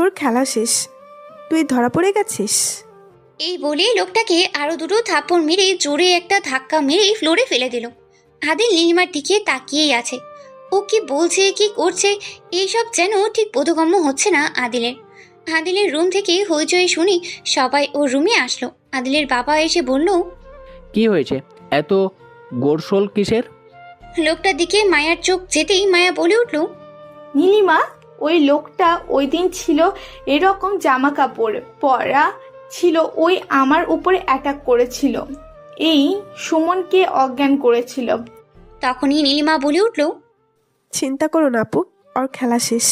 তোর খেলা শেষ, তুই ধরা পড়ে গেছিস। এই বলে লোকটাকে আরো দুটো থাপ্পড় মেরে জোরে একটা ধাক্কা মেরে ফ্লোরে ফেলে দিল। আদিল নীলিমার দিকে তাকিয়েই আছে। ও কি বলছে কি করছে এইসব যেন ঠিক বোধগম্য হচ্ছে না আদিলের। আদিলের রুম থেকে হইচই শুনে সবাই ওর রুমে আসলো। আদিলের বাবা এসে বলল, কি হয়েছে, এত গোরসোল কিসের? লোকটার দিকে মায়ার চোখ যেতেই মায়া বলে উঠল, নীলিমা, ওই লোকটা ওই দিন ছিল এরকম জামা কাপড় পরা ছিল, ওই আমার উপরে অ্যাটাক করেছিল, এই সুমনকে অজ্ঞান করেছিল। তখনই নীলিমা বলে উঠল, চিন্তা করো না আপু, ওর খেলা শেষ।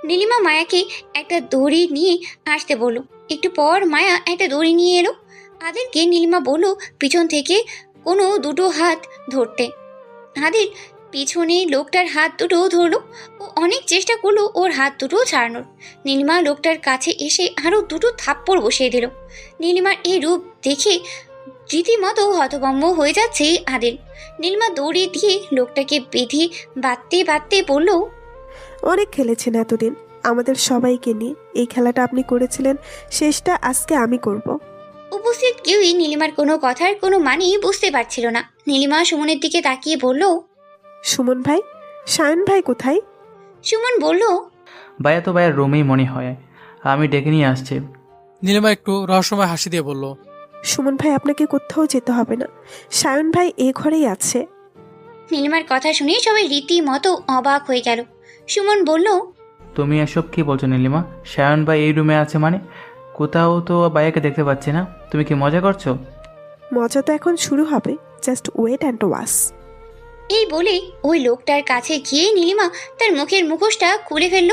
নীলিমা মায়াকে একটা দড়ি নিয়ে আসতে বলল। একটু পর মায়া একটা দড়ি নিয়ে এলো। আদিলকে নীলিমা বলল পিছন থেকে কোনো দুটো হাত ধরতে। আদিল পিছনে লোকটার হাত দুটো ধরলো। ও অনেক চেষ্টা করলো ওর হাত দুটো ছাড়ানোর। নীলিমা লোকটার কাছে এসে আরো দুটো থাপ্পড় বসিয়ে দিল। নীলিমার এই রূপ দেখে রীতিমতো হতভম্ব হয়ে যাচ্ছে আদিল। নীলিমা দড়ি দিয়ে লোকটাকে বেঁধে বাঁধতে বাঁধতে বলল, অনেক খেলেছেন এতদিন আমাদের সবাইকে নিয়ে, এই খেলাটা আপনি করেছিলেন, শেষটা আজকে আমি করব। উপস্থিত কেউই নীলিমার কোনো কথার কোনো মানেই বুঝতে পারছিল না। নীলিমা সুমনের দিকে তাকিয়ে বলল, সুমন ভাই, সায়ন ভাই কোথায়? সুমন বলল, ভাইয়া তো ভাইয়ার রুমেই মনে হয়, আমি ডেকে নিয়ে আসছি। নীলিমা একটু রহস্যময় হাসি দিয়ে বলল, সুমন ভাই আপনাকে কোথাও যেতে হবে না, সায়ন ভাই এ ঘরেই আছে। নীলিমার কথা শুনে সবাই রীতিমতো অবাক হয়ে গেল। সুমন বলল, তুমি এসব কি বলছো নীলিমা? সায়ন ভাই এই রুমে আছে মানে? কোথাও তো ভাইয়াকে দেখতে পাচ্ছি না, তুমি কি মজা করছো? মজা তো এখন শুরু হবে, জাস্ট ওয়েট অ্যান্ড ওয়াচ। এই বলে ওই লোকটার কাছে গিয়ে নীলিমা তার মুখের মুখোশটা খুলে ফেলল।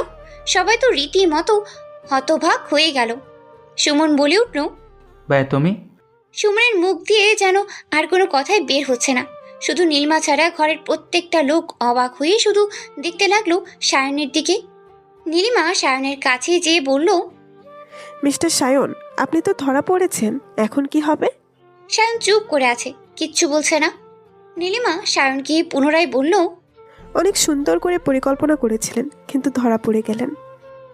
সবাই তো রীতিমতো হতবাক হয়ে গেল। সুমন বলে উঠল, ভাইয়া তুমি? সুমনের মুখ দিয়ে যেন আর কোনো কথাই বের হচ্ছে না। শুধু নীলিমা ছাড়া ঘরের প্রত্যেকটা লোক অবাক হয়ে শুধু দেখতে লাগলো সায়নের দিকে। নীলিমা সায়নের কাছে যেয়ে বলল, মিস্টার সায়ন, আপনি তো ধরা পড়েছেন, এখন কি হবে? সায়ন চুপ করে আছে, কিচ্ছু বলছে না। নীলিমা সায়নকে পুনরায় বলল, অনেক সুন্দর করে পরিকল্পনা করেছিলেন, কিন্তু ধরা পড়ে গেলেন।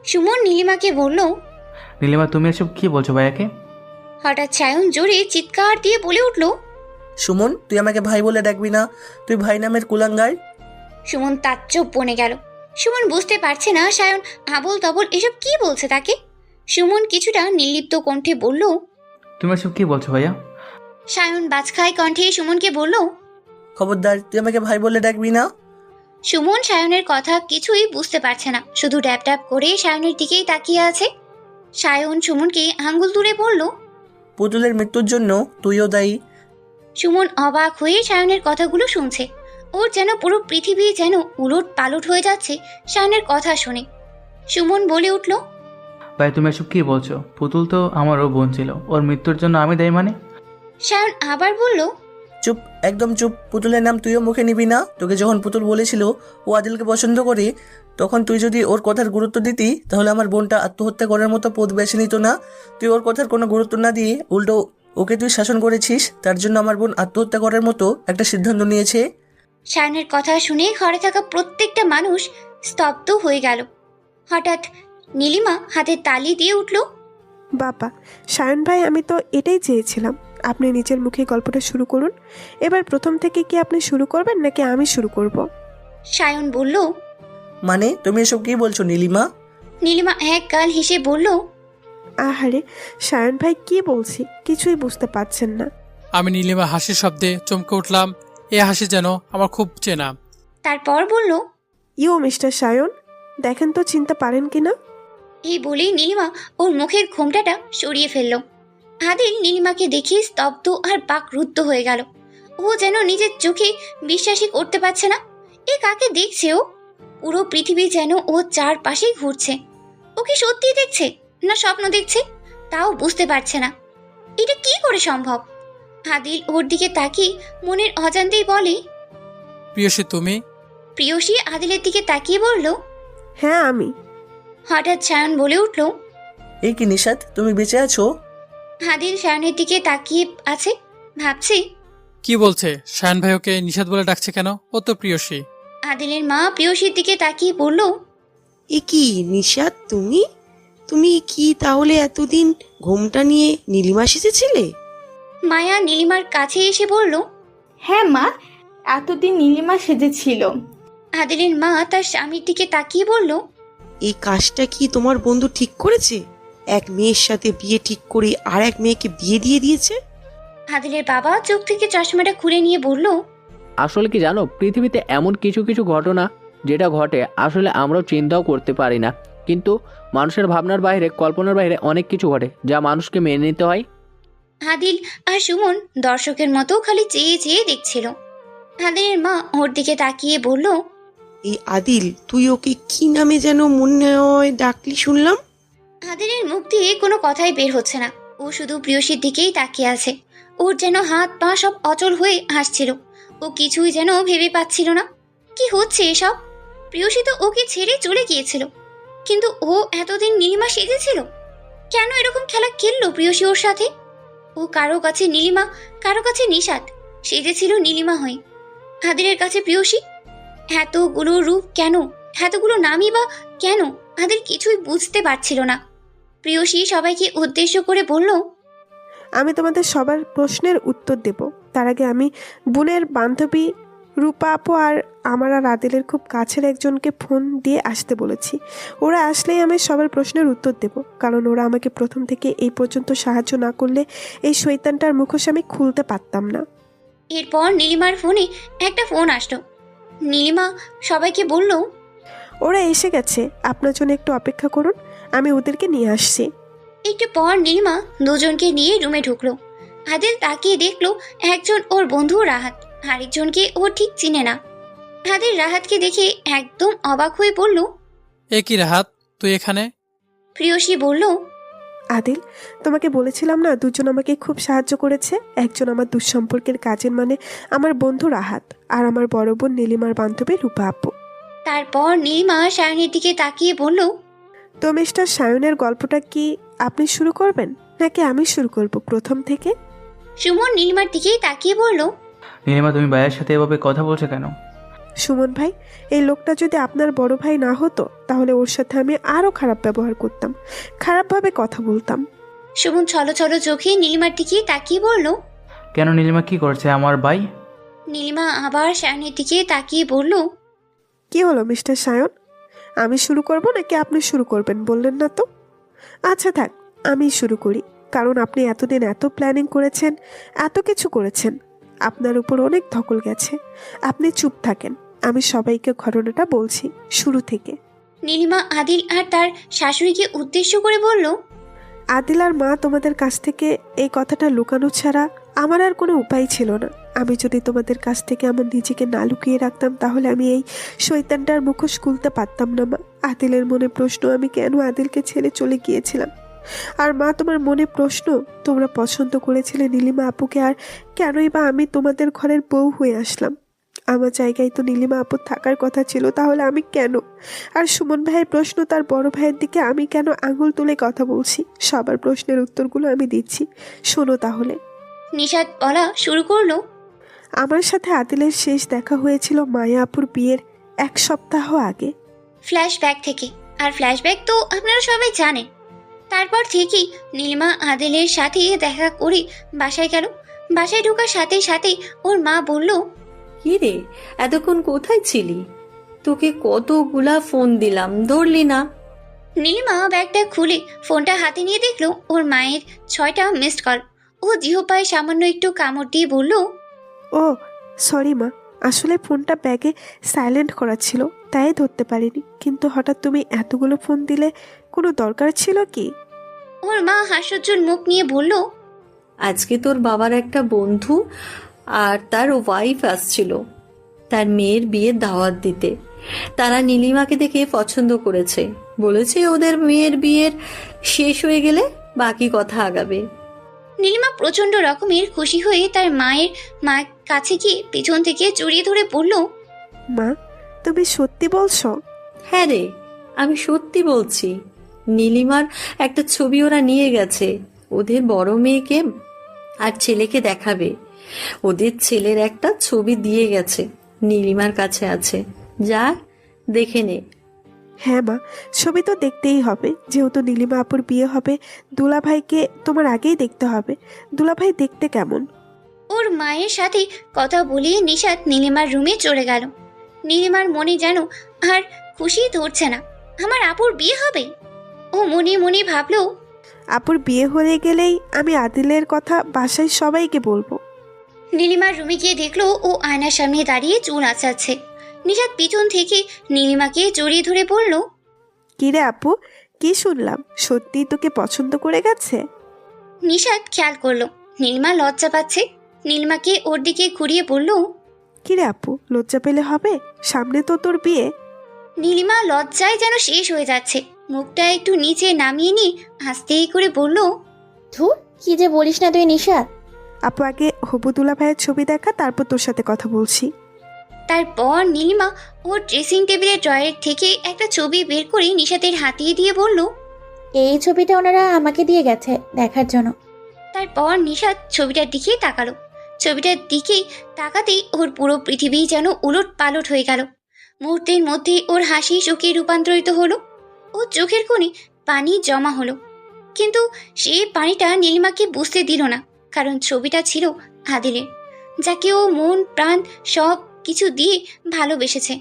সুমন নীলিমাকে বলল। নীলিমা তুমি এসব কি বলছো ভাইয়াকে? হঠাৎ সায়ন জোরে চিৎকার দিয়ে বলে উঠল, সুমন, তুই আমাকে ভাই বলে ডাকবি না, তুই ভাই নামের কুলাঙ্গার। সুমন তাজ্জব বনে গেল। সুমন বুঝতে পারছে না সায়ন আবল তাবল এসব কি বলছে তাকে। সুমন কিছুটা নির্লিপ্ত কণ্ঠে বলল, তুমি এসব কি বলছো ভাইয়া? সায়ন বাজখায় কণ্ঠে সুমনকে বলল, খবরদার, তুই আমাকে ভাই বলে ডাকবি না। সুমন সায়নের কথা কিছুই বুঝতে পারছে না, শুধু ড্যাব ড্যাব করে সায়নের দিকেই তাকিয়ে আছে। সায়ন সুমনকে আঙ্গুল তুলে বলল, পুতুলের মৃত্যুর জন্য তুইও দায়ী। সুমন অবাক হয়ে সায়নের কথাগুলো শুনছে। ওর যেন পুরো পৃথিবী যেন উলট পালট হয়ে যাচ্ছে সায়নের কথা শুনে। সুমন বলে উঠল, ভাই তুমি এসব কি বলছো? পুতুল তো আমারও বোন ছিল, ওর মৃত্যুর জন্য আমি দায়ী মানে? সায়ন আবার বলল, চুপ, একদম চুপ। পুতুলের নাম তুইও মুখে নিবি না। তোকে যখন পুতুল বলেছিল ও আদিলকে পছন্দ করে, তখন তুই যদি ওর কথার গুরুত্ব দিতি তাহলে আমার বোনটা আত্মহত্যা করার মতো পথ বেছে নিত না। তুই ওর কথার কোনো গুরুত্ব না দিয়ে উল্টো ওকে তুই শাসন করেছিস, তার জন্য আমার বোন আত্মহত্যা করার মতো একটা সিদ্ধান্ত নিয়েছে। সায়নের কথা শুনে ঘরে থাকা প্রত্যেকটা মানুষ স্তব্ধ হয়ে গেল। হঠাৎ নীলিমা হাতে তালি দিয়ে উঠল, বাবা, সায়ন ভাই, আমি তো এটাই চেয়েছিলাম। আপনি নিজের মুখে গল্পটা শুরু করুন। এবার প্রথম থেকে কি আপনি শুরু করবেন নাকি আমি শুরু করব? সায়ন বলল। মানে তুমি এসব কি বলছো নীলিমা? নীলিমা এক গাল হেসে বলল, আহারে সায়ন ভাই, কি বলছি কিছুই বুঝতে পারছেন না। আমি নীলিমা হাসির শব্দে চমকে উঠলাম। এ হাসি যেন আমার খুব চেনা। তারপর বলল, ইউ মিস্টার সায়ন, দেখেন তো চিনতে পারেন কিনা। এই বলেই নীলিমা ওর মুখের ঘোমটাটা সরিয়ে ফেলল। আদিল নীলিমাকে দেখে স্তব্ধ আর বাকরুদ্ধ হয়ে গেল। ও যেন নিজের চোখে বিশ্বাসই করতে পারছে না। এ কাকে দেখছে ও? পুরো পৃথিবী যেন ওর চারপাশেই ঘুরছে। ও কি সত্যি দেখছে না স্বপ্ন দেখছে তাও বুঝতে পারছে না। এটা কি করে সম্ভব? আদিল ওর দিকে তাকিয়ে মনের অজান্তেই বলে, প্রিয়সী তুমি? প্রিয়সী আদিলের দিকে তাকিয়ে বলল, হ্যাঁ আমি। হঠাৎ সায়ন বলে উঠল, এই কি নিশাত, তুমি বেঁচে আছো? আদিল সায়নের দিকে তাকিয়ে আছে, ভাবছে কি বলছে? শায়ন ভাই ওকে নিষাদ বলে ডাকছে কেন? ও তো প্রিয়সী। আদিলের মা প্রিয়সীর দিকে তাকিয়ে বলল, এ কি নিশাত তুমি? তুমি কি তাহলে এতদিন ঘোমটা নিয়ে নীলিমা সেজেছিলে? মায়া নীলিমার কাছে এসে বলল। হ্যাঁ মা, এতদিন নীলিমা সেজেছিল। আদিলের মা তার স্বামীর দিকে তাকিয়ে বলল। এই কাজটা কি তোমার বন্ধু ঠিক করেছে? এক মেয়ের সাথে বিয়ে ঠিক করে আর এক মেয়েকে বিয়ে দিয়ে দিয়েছে। আদিলের বাবা চোখ থেকে চশমাটা খুলে নিয়ে বলল। আসলে কি জানো, পৃথিবীতে এমন কিছু কিছু ঘটনা যেটা ঘটে আসলে আমরাও চিন্তাও করতে পারি না, কিন্তু মানুষের ভাবনার বাইরে, কল্পনার বাইরে অনেক কিছু ঘটে যা মানুষকে মেনে নিতে হয়। আদিল আর সুমন দর্শকের মতো খালি চেয়ে চেয়ে দেখছিল। আদিলের মা ওর দিকে তাকিয়ে বলল। এই আদিল, তুই ওকে কি নামে যেন মনে হয় ডাকলি শুনলাম? আদিলের মুখ দিয়ে কোনো কথাই বের হচ্ছে না। ও শুধু প্রিয়সীর দিকেই তাকিয়ে আছে। ওর যেন হাত পা সব অচল হয়ে হাসছিল। ও কিছুই যেন ভেবে পাচ্ছিল না। কি হচ্ছে এসব? প্রিয়সী তো ওকে ছেড়ে চলে গিয়েছিল, কিন্তু ও এতদিন নীলিমা সেজেছিল। কেন এরকম খেলা খেললো প্রিয়সী ওর সাথে? ও কারো কাছে নীলিমা, কারো কাছে নিশাত, সেজেছিল নীলিমা হয়ে। আদিলের কাছে প্রিয়সী। এতগুলো রূপ কেন, এতগুলো নামই বা কেন? আদিল কিছুই বুঝতে পারছিল না। প্রিয়সী সবাইকে উদ্দেশ্য করে বলল। আমি তোমাদের সবার প্রশ্নের উত্তর দেব, তার আগে আমি বোনের বান্ধবী রূপা আপু আর আমার আর আদিলের খুব কাছের একজনকে ফোন দিয়ে আসতে বলেছি। ওরা আসলেই আমি সবার প্রশ্নের উত্তর দেব, কারণ ওরা আমাকে প্রথম থেকে এই পর্যন্ত সাহায্য না করলে এই শয়তানটার মুখোশ আমি খুলতে পারতাম না। এরপর নীলিমার ফোনে একটা ফোন আসলো। নীলিমা সবাইকে বলল। ওরা এসে গেছে, আপনার জন্য একটু অপেক্ষা করুন, আমি ওদেরকে নিয়ে আসছি। একটু পর নীলিমা দুজনকে নিয়ে রুমে ঢুকলো। আদিল তাকিয়ে দেখলো একজন ওর বন্ধু রাহাত, আরেকজনকে ও ঠিক চিনে না। আদিল রাহাতকে দেখে একদম অবাক হয়ে বলল। এ কি রাহাত, তুই এখানে? প্রিয়সী বলল। আদিল, তোমাকে বলেছিলাম না দুজন আমাকে খুব সাহায্য করেছে। একজন আমার দুঃসম্পর্কের কাজের মানে আমার বন্ধু রাহাত, আর আমার বড় বোন নীলিমার বান্ধবী রূপা আপু। তারপর নীলিমা সায়নের দিকে তাকিয়ে বলল। তো মিস্টার সায়নের গল্পটা কি আপনি শুরু করবেন নাকি আমি শুরু করব প্রথম থেকে? সুমন নীলিমার দিকেই তাকিয়ে বলল। নীলিমা, তুমি ভাইয়ের সাথে এভাবে কথা বলছো কেন? সুমন ভাই, এই লোকটা যদি আপনার বড় ভাই না হতো তাহলে ওর সাথে আমি আরো খারাপ ব্যবহার করতাম, খারাপভাবে কথা বলতাম। সুমন ছলো ছলো চোখে নীলিমার দিকে তাকিয়ে বলল। কেন, নীলিমা কি করছে আমার ভাই? নীলিমা আবার সায়নের দিকে তাকিয়ে বলল। কি হলো মিস্টার সায়ন, আমি শুরু করব নাকি আপনি শুরু করবেন বললেন না তো? আচ্ছা থাক, আমি শুরু করি, কারণ আপনি এতদিন এত প্ল্যানিং করেছেন, এত কিছু করেছেন, আপনার উপর অনেক ধকল গেছে। আপনি চুপ থাকেন, আমি সবাইকে ঘটনাটা বলছি শুরু থেকে। নীলিমা আদিল আর তার শাশুড়িকে উদ্দেশ্য করে বলল। আদিল আর মা, তোমাদের কাছ থেকে এই কথাটা লুকানো ছাড়া আমার আর কোনো উপায় ছিল না। আমি যদি তোমাদের কাছ থেকে আমার নিজেকে না লুকিয়ে রাখতাম তাহলে আমি এই শয়তানটার মুখোশ খুলতে পারতাম না। মা, আদিলের মনে প্রশ্ন, আমি কেন আদিলকে ছেড়ে চলে গিয়েছিলাম। আর মা, তোমার মনে প্রশ্ন, তোমরা পছন্দ করেছিলে নীলিমা আপুকে, আর কেনই বা আমি তোমাদের ঘরের বউ হয়ে আসলাম। আমার জায়গায় তো নীলিমা আপুর থাকার কথা ছিল, তাহলে আমি কেন? আর সুমন ভাইয়ের প্রশ্ন, তার বড় ভাইয়ের দিকে আমি কেন আঙুল তুলে কথা বলছি? সবার প্রশ্নের উত্তরগুলো আমি দিচ্ছি, শোনো তাহলে। নিশাত বলা শুরু করলো। আমার সাথে আদিলের শেষ দেখা হয়েছিল মায়া আপুর বিয়ের 1 সপ্তাহ আগে। ফ্ল্যাশব্যাক থেকে। আর ফ্ল্যাশব্যাক তো আপনারা সবাই জানেন। তারপর থেকেই নীলিমা আদিলের সাথে দেখা করে বাসায় গেল। বাসায় ঢোকার সাথে সাথে ওর মা বলল। কি রে, এতক্ষণ কোথায় ছিলি? তোকে কতগুলা ফোন দিলাম, ধরলি না। নীলিমা ব্যাগটা খুলে ফোনটা হাতে নিয়ে দেখলো ওর মায়ের 6টা মিসড কল। ও জিহ্বায় সামান্য একটু কামড় দিয়ে বলল। ও সরি মা, আসলে ফোনটা ব্যাগে সাইলেন্ট করা ছিল, তাই ধরতে পারিনি। কিন্তু হঠাৎ তুমি এতগুলো ফোন দিলে, কোনো দরকার ছিল কি? ওর মা হাস্যোজ্জ্বল মুখ নিয়ে বলল। আজকে তোর বাবার একটা বন্ধু আর তার ওয়াইফ আসছিল তার মেয়ের বিয়ের দাওয়াত দিতে। তারা নীলিমাকে দেখে পছন্দ করেছে, বলেছে ওদের মেয়ের বিয়ের শেষ হয়ে গেলে বাকি কথা আগাবে। নীলিমা প্রচন্ড রকমের খুশি হয়ে তার মায়ের কাছে গিয়ে পিছন থেকে জড়িয়ে ধরে বলল। মা, তুমি সত্যি বলছো? হ্যাঁ রে, আমি সত্যি বলছি। নীলিমার একটা ছবি ওরা নিয়ে গেছে, ওদের বড় মেয়েকে আর ছেলেকে দেখাবে। ওদের ছেলের একটা ছবি দিয়ে গেছে, নীলিমার কাছে আছে, যা দেখে নে। হ্যাঁ মা, ছবি তো দেখতেই হবে, যেহেতু নীলিমা আপুর বিয়ে হবে। দুলাভাইকে তোমার আগেই দেখতে হবে। দুলাভাই দেখতে কেমন? ওর মায়ের সাথে কথা বলিয়ে নিশাত নীলিমার রুমে চলে গেল। নীলিমার মনে যেন আর খুশি ধরছে না। আমার আপুর বিয়ে হবে। ও মনে মনে ভাবলো, আপুর বিয়ে হয়ে গেলেই আমি আদিলের কথা বাসায় সবাইকে বলবো। নীলিমার রুমে গিয়ে দেখলো ও আয়নার সামনে দাঁড়িয়ে চুল আঁচাচ্ছে। নিশাত পিছন থেকে নীলিমাকে জড়িয়ে ধরে বলল, কিরে আপু, কি শুনলাম? সত্যি তোকে পছন্দ করে গেছে? নিশাত খেয়াল করলো নীলিমা লজ্জা পাচ্ছে। নীলিমাকে ওর দিকে ঘুরিয়ে বলল, কিরে আপু, লজ্জা পেলে হবে? সামনে তো তোর বিয়ে। নীলিমা লজ্জায় যেন শেষ হয়ে যাচ্ছে। মুখটা একটু নিচে নামিয়ে নিয়ে আস্তেই করে বলল, ধুর, কি যে বলিস না তুই নিশাত। আপু আগে হবু দুলাভাইয়ের ছবি দেখা, তারপর তোর সাথে কথা বলছি। তারপর নীলিমা ওর ড্রেসিং টেবিলের ড্রয়ার থেকে একটা ছবি বের করে নিশাতের হাতিয়ে দিয়ে বলল, এই ছবিটা ওনারা আমাকে দিয়ে গেছে দেখার জন্য। তারপর নিশাত ছবিটার দিকে তাকালো। ছবিটার দিকে তাকাতেই ওর পুরো পৃথিবী যেন উলট পালট হয়ে গেল। মুহূর্তের মধ্যে ওর হাসি চোখে রূপান্তরিত হলো। ওর চোখের কোণে পানি জমা হলো, কিন্তু সেই পানিটা নীলিমাকে বুঝতে দিল না, কারণ ছবিটা ছিল আদিলের, যাকে ও মন প্রাণ সব কিছু দিয়ে ভালোবেসেছে,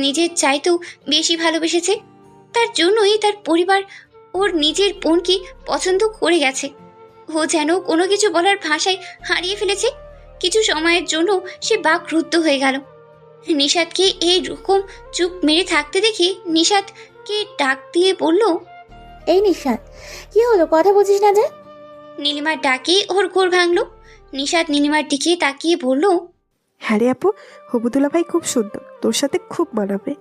নিজের চাইতেও বেশি ভালোবেসেছে। তার জন্যই তার পরিবার ওর নিজের বোনকে পছন্দ করে গেছে। ও যেন কোনো কিছু বলার ভাষায় হারিয়ে ফেলেছে। কিছু সময়ের জন্য সে বাকরুদ্ধ হয়ে গেল। নিশাতকে এই রকম চুপ মেরে থাকতে দেখে নিশাতকে ডাক দিয়ে বলল, এই নিশাত, কি হলো, কথা বলছিস না যে? নীলিমার ডাকে ওর ঘোর ভাঙল। নিশাত নীলিমার দিকে তাকিয়ে বলল, হ্যাঁ রে আপু, হবু দুলাভাই খুব সুন্দর, তোর সাথে খুব মানাবে।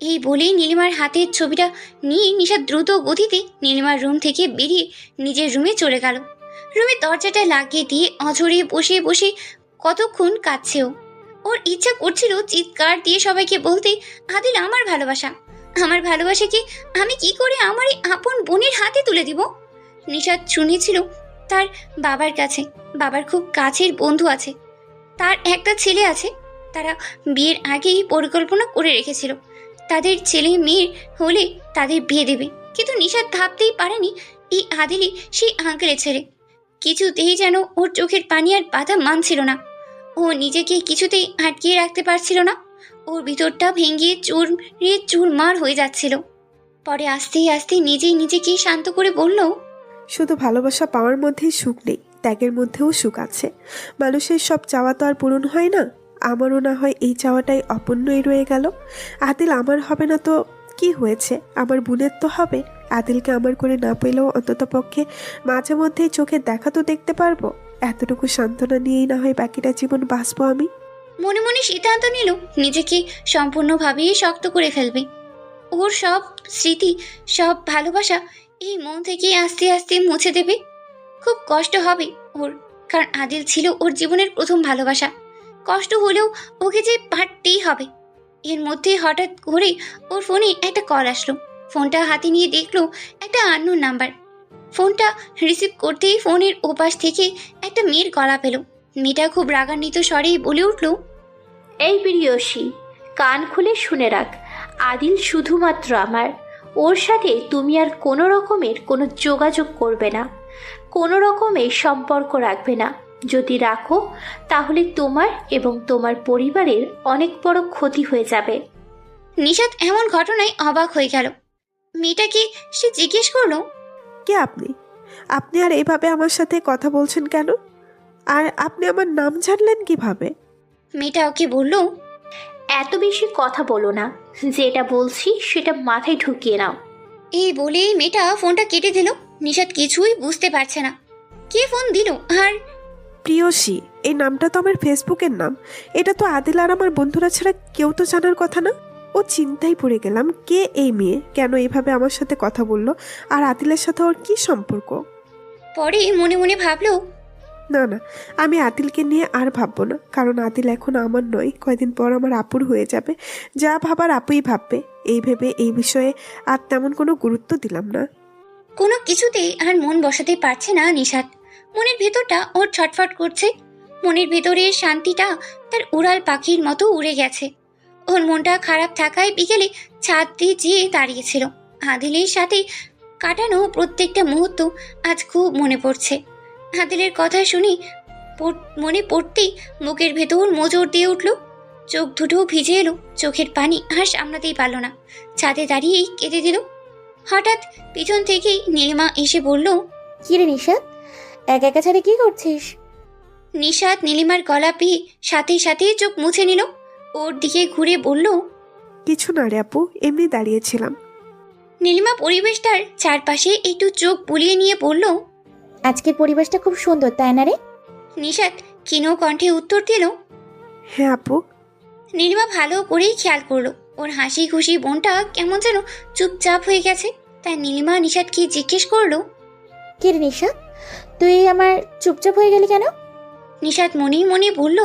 এই বলেই নীলিমার হাতের ছবিটা নিয়ে নিশাত দ্রুত গতিতে নীলিমার রুম থেকে বেরিয়ে নিজের রুমে চলে গেল। রুমের দরজাটা লাগিয়ে দিয়ে অঝরে বসে বসে কতক্ষণ কাঁদছেও। ওর ইচ্ছা করছিল চিৎকার দিয়ে সবাইকে বলতে, আদিল আমার ভালোবাসা, আমার ভালোবাসাকে আমি কি করে আমার এই আপন বোনের হাতে তুলে দিব। নিশাত শুনেছিল তার বাবার কাছে বাবার খুব কাছের বন্ধু আছে, তার একটা ছেলে আছে। তারা বিয়ের আগেই পরিকল্পনা করে রেখেছিল তাদের ছেলে মেয়ের হলে তাদের বিয়ে দেবে। কিন্তু নিশাত ভাবতেই পারেনি এই আদিলই সেই আঙ্কেলের ছেলে। কিছুতেই যেন ওর চোখের পানি আর বাধা মানছিল না। ও নিজেকে কিছুতেই আটকিয়ে রাখতে পারছিল না। ওর ভিতরটা ভেঙে চুরমার হয়ে যাচ্ছিল। পরে আস্তে আস্তে নিজেই নিজেকে শান্ত করে বলল, শুধু ভালোবাসা পাওয়ার মধ্যেই সুখ নেই, ত্যাগের মধ্যেও সুখ আছে। মানুষের সব চাওয়া তো আর পূরণ হয় না। আমারও না হয় এই চাওয়াটাই অপূর্ণই রয়ে গেল। আদিল আমার হবে না তো কি হয়েছে, আমার বোনের তো হবে। আদিলকে আমার করে না পেলেও অন্তত পক্ষে মাঝে মধ্যেই চোখের দেখা তো দেখতে পারবো। এতটুকু সান্ত্বনা নিয়েই না হয় বাকিটা জীবন বাঁচবো আমি। মনে মনে সিদ্ধান্ত নিল নিজেকে সম্পূর্ণভাবে শক্ত করে ফেলবে। ওর সব স্মৃতি, সব ভালোবাসা এই মন থেকে আস্তে আস্তে মুছে দেবে। খুব কষ্ট হবে ওর, কারণ আদিল ছিল ওর জীবনের প্রথম ভালোবাসা। কষ্ট হলেও ওকে যে পারতেই হবে। এর মধ্যে হঠাৎ করে ওর ফোনে একটা কল আসলো। ফোনটা হাতে নিয়ে দেখলো একটা আননোন নাম্বার। ফোনটা রিসিভ করতেই ফোনের ওপাশ থেকে একটা মেয়ের গলা পেল। মেয়েটা খুব রাগান্বিত স্বরেই বলে উঠল, এই প্রিয়সী, কান খুলে শুনে রাখ, আদিল শুধুমাত্র আমার। ওর সাথে তুমি আর কোনো রকমের কোনো যোগাযোগ করবে না, কোনো রকমের সম্পর্ক রাখবে না। যদি রাখো তাহলে তোমার এবং তোমার পরিবারের অনেক বড় ক্ষতি হয়ে যাবে। নিশাত এমন ঘটনায় অবাক হয়ে গেল। মেয়েটাকে সে জিজ্ঞেস করলো, কে আপনি? আপনি আর এইভাবে আমার সাথে কথা বলছেন কেন? আর আপনি আমার নাম জানলেন কিভাবে? মেয়েটা ওকে বলল, এত বেশি কথা বলো না, যেটা বলছি সেটা মাথায় ঢুকিয়ে নাও। এই বলেই মেয়েটা ফোনটা কেটে দিল। নিশাত কিছুই বুঝতে পারছে না কে ফোন দিল। আর প্রিয়সী, এই নামটা তো আমার ফেসবুকের নাম। এটা তো আদিল আর আমার বন্ধুরা ছাড়া কেউ তো জানার কথা না। ও চিন্তায় পড়ে গেলাম, কে এই মেয়ে, কেন এইভাবে আমার সাথে কথা বললো, আর আদিলের সাথে ওর কি সম্পর্ক। পরে মনে মনে ভাবলো, না না, আমি আদিলকে নিয়ে আর ভাববো না, কারণ আদিল এখন আমার নয়, কয়দিন পর আমার আপুর হয়ে যাবে। যা ভাবার আপুই ভাববে। এই ভেবে এই বিষয়ে আর তেমন কোনো গুরুত্ব দিলাম না। কোনো কিছুতেই আর মন বসাতে পারছে না নিশাত। মনের ভেতরটা ওর ছটফট করছে। মনের ভেতরের শান্তিটা তার উড়াল পাখির মতো উড়ে গেছে। ওর মনটা খারাপ থাকায় বিকেলে ছাদ দিয়ে যেয়ে দাঁড়িয়েছিল। আদিলের সাথে কাটানো প্রত্যেকটা মুহূর্ত আজ খুব মনে পড়ছে। আদিলের কথা শুনে মনে পড়তেই বুকের ভেতর মোচড় দিয়ে উঠল, চোখ দুটো ভিজে এলো, চোখের পানি আর সামলাতেই পারল না, ছাদে দাঁড়িয়েই কেঁদে দিল। হঠাৎ পিছন থেকেই নীলিমা এসে বলল, কি রে নিশাত, একা একা ছাড়ে কি করছিস? নিশাত নীলিমার গলা পেয়ে সাথে সাথে চোখ মুছে নিল, ওর দিকে ঘুরে বলল, কিছু না রে আপু, এমনি দাঁড়িয়েছিলাম। নীলিমা পরিবেশটার চারপাশে একটু চোখ বুলিয়ে নিয়ে বলল, আজকের পরিবেশটা খুব সুন্দর, তাই না রে? নিশাত ক্ষীণ কণ্ঠে উত্তর দিল, হ্যাঁ আপু। নীলিমা ভালো করেই খেয়াল করলো ওর হাসি খুশি বোনটা কেমন যেন চুপচাপ হয়ে গেছে। তাই নীলিমা নিশাতকে জিজ্ঞেস করলো, কি রে নিশাত, তুই আমার চুপচাপ হয়ে গেলি কেন? নিশাত মনেই মনে বলল,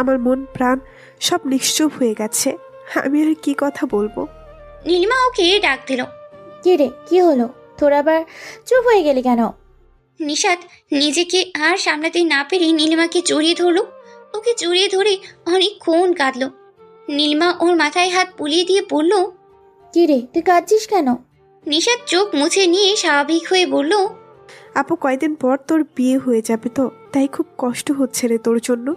আমার মন প্রাণ সব নিশ্চুপ হয়ে গেছে, আমি আর কি কথা বলবো। নীলিমা ওকে ডাক দিল। কি রে, কি হলো, তোর আবার চুপ হয়ে গেলি কেন? নিশাত নিজেকে আর সামলাতে না পেরে নীলিমাকে জড়িয়ে ধরলো। ওকে জড়িয়ে ধরে অনেকক্ষণ কাঁদলো। নীলিমা ওর মাথায় হাত বুলিয়ে দিয়ে বলল, কি রে, তুই কাঁদছিস কেন? নিশাত চোখ মুছে নিয়ে স্বাভাবিক হয়ে বলল, আপু কয়দিন পর তোর বিয়ে হয়ে যাবে তো, তাই খুব কষ্ট হচ্ছে রে তোর জন্য।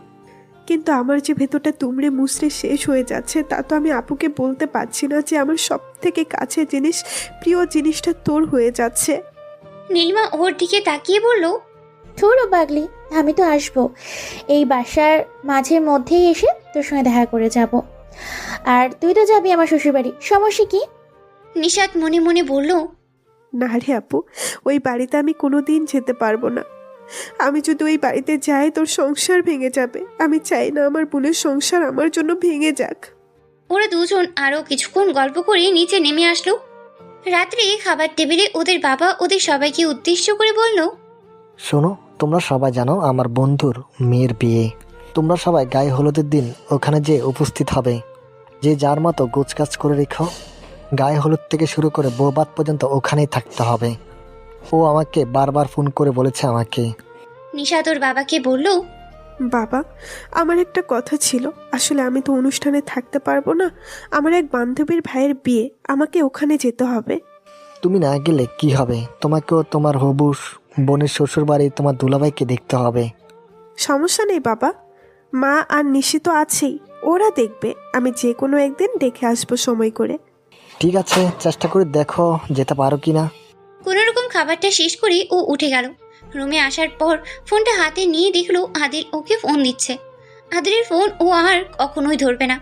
কিন্তু আমার যে ভেতরটা তুমড়ে মুচড়ে শেষ হয়ে যাচ্ছে, তা তো আমি আপুকে বলতে পারছি না যে আমার সব থেকে কাছের জিনিস, প্রিয় জিনিসটা তোর হয়ে যাচ্ছে। নীলিমা ওর দিকে তাকিয়ে বলল, ছোড়ো পাগলি, আমি তো আসবো, এই বাসার মাঝে মধ্যেই এসে তোর সঙ্গে দেখা করে যাব। আর তুই তো যাবি আমার শ্বশুরবাড়ি, সমস্যা কি? নিশাত মনে মনে বলল, না রে আপু, ওই বাড়িতে আমি কোনোদিন যেতে পারবো না। আমি যদি ওই বাড়িতে যাই তোর সংসার ভেঙে যাবে। আমি চাই না আমার বোনের সংসার আমার জন্য ভেঙে যাক। ওরা দুজন আরো কিছুক্ষণ গল্প করে নিচে নেমে আসলো। রাত্রে খাবার টেবিলে ওদের বাবা ওদের সবাইকে উদ্দেশ্য করে বলল, শোনো, তোমরা সবাই জানো আমার বন্ধুর মেয়ের বিয়ে। তোমরা সবাই গায়ে হলুদের দিন ওখানে যে উপস্থিত হবে। যে যার মতো গোছকাজ করে রেখো। গায়ে হলুদ থেকে শুরু করে বৌবাদ পর্যন্ত ওখানেই থাকতে হবে। ও আমাকে বারবার ফোন করে বলেছে আমাকে। নিশাত ওর বাবাকে বলল, বাবা, আমার একটা কথা ছিল। আসলে আমি তো অনুষ্ঠানে থাকতে পারবো না, আমার এক বান্ধবীর ভাইয়ের বিয়ে, আমাকে ওখানে যেতে হবে। তুমি না গেলে কি হবে? তোমাকেও তোমার হবু বোনের শ্বশুর বাড়ি তোমার দুলাভাইকে দেখতে হবে। সমস্যা নেই বাবা, মা আর নিশি তো আছেই, ওরা দেখবে। আমি যে কোনো একদিন দেখে আসবো সময় করে। ঠিক আছে, চেষ্টা করে দেখো যেতে পারো কি না। কোনোরকম খাবারটা শেষ করে ও উঠে গেল। রুমে আসার পর ফোনটা হাতে নিয়ে দেখলো আদিল ওকে ফোন দিচ্ছে। আদিলের ফোন ও আর কখনোই ধরবে না।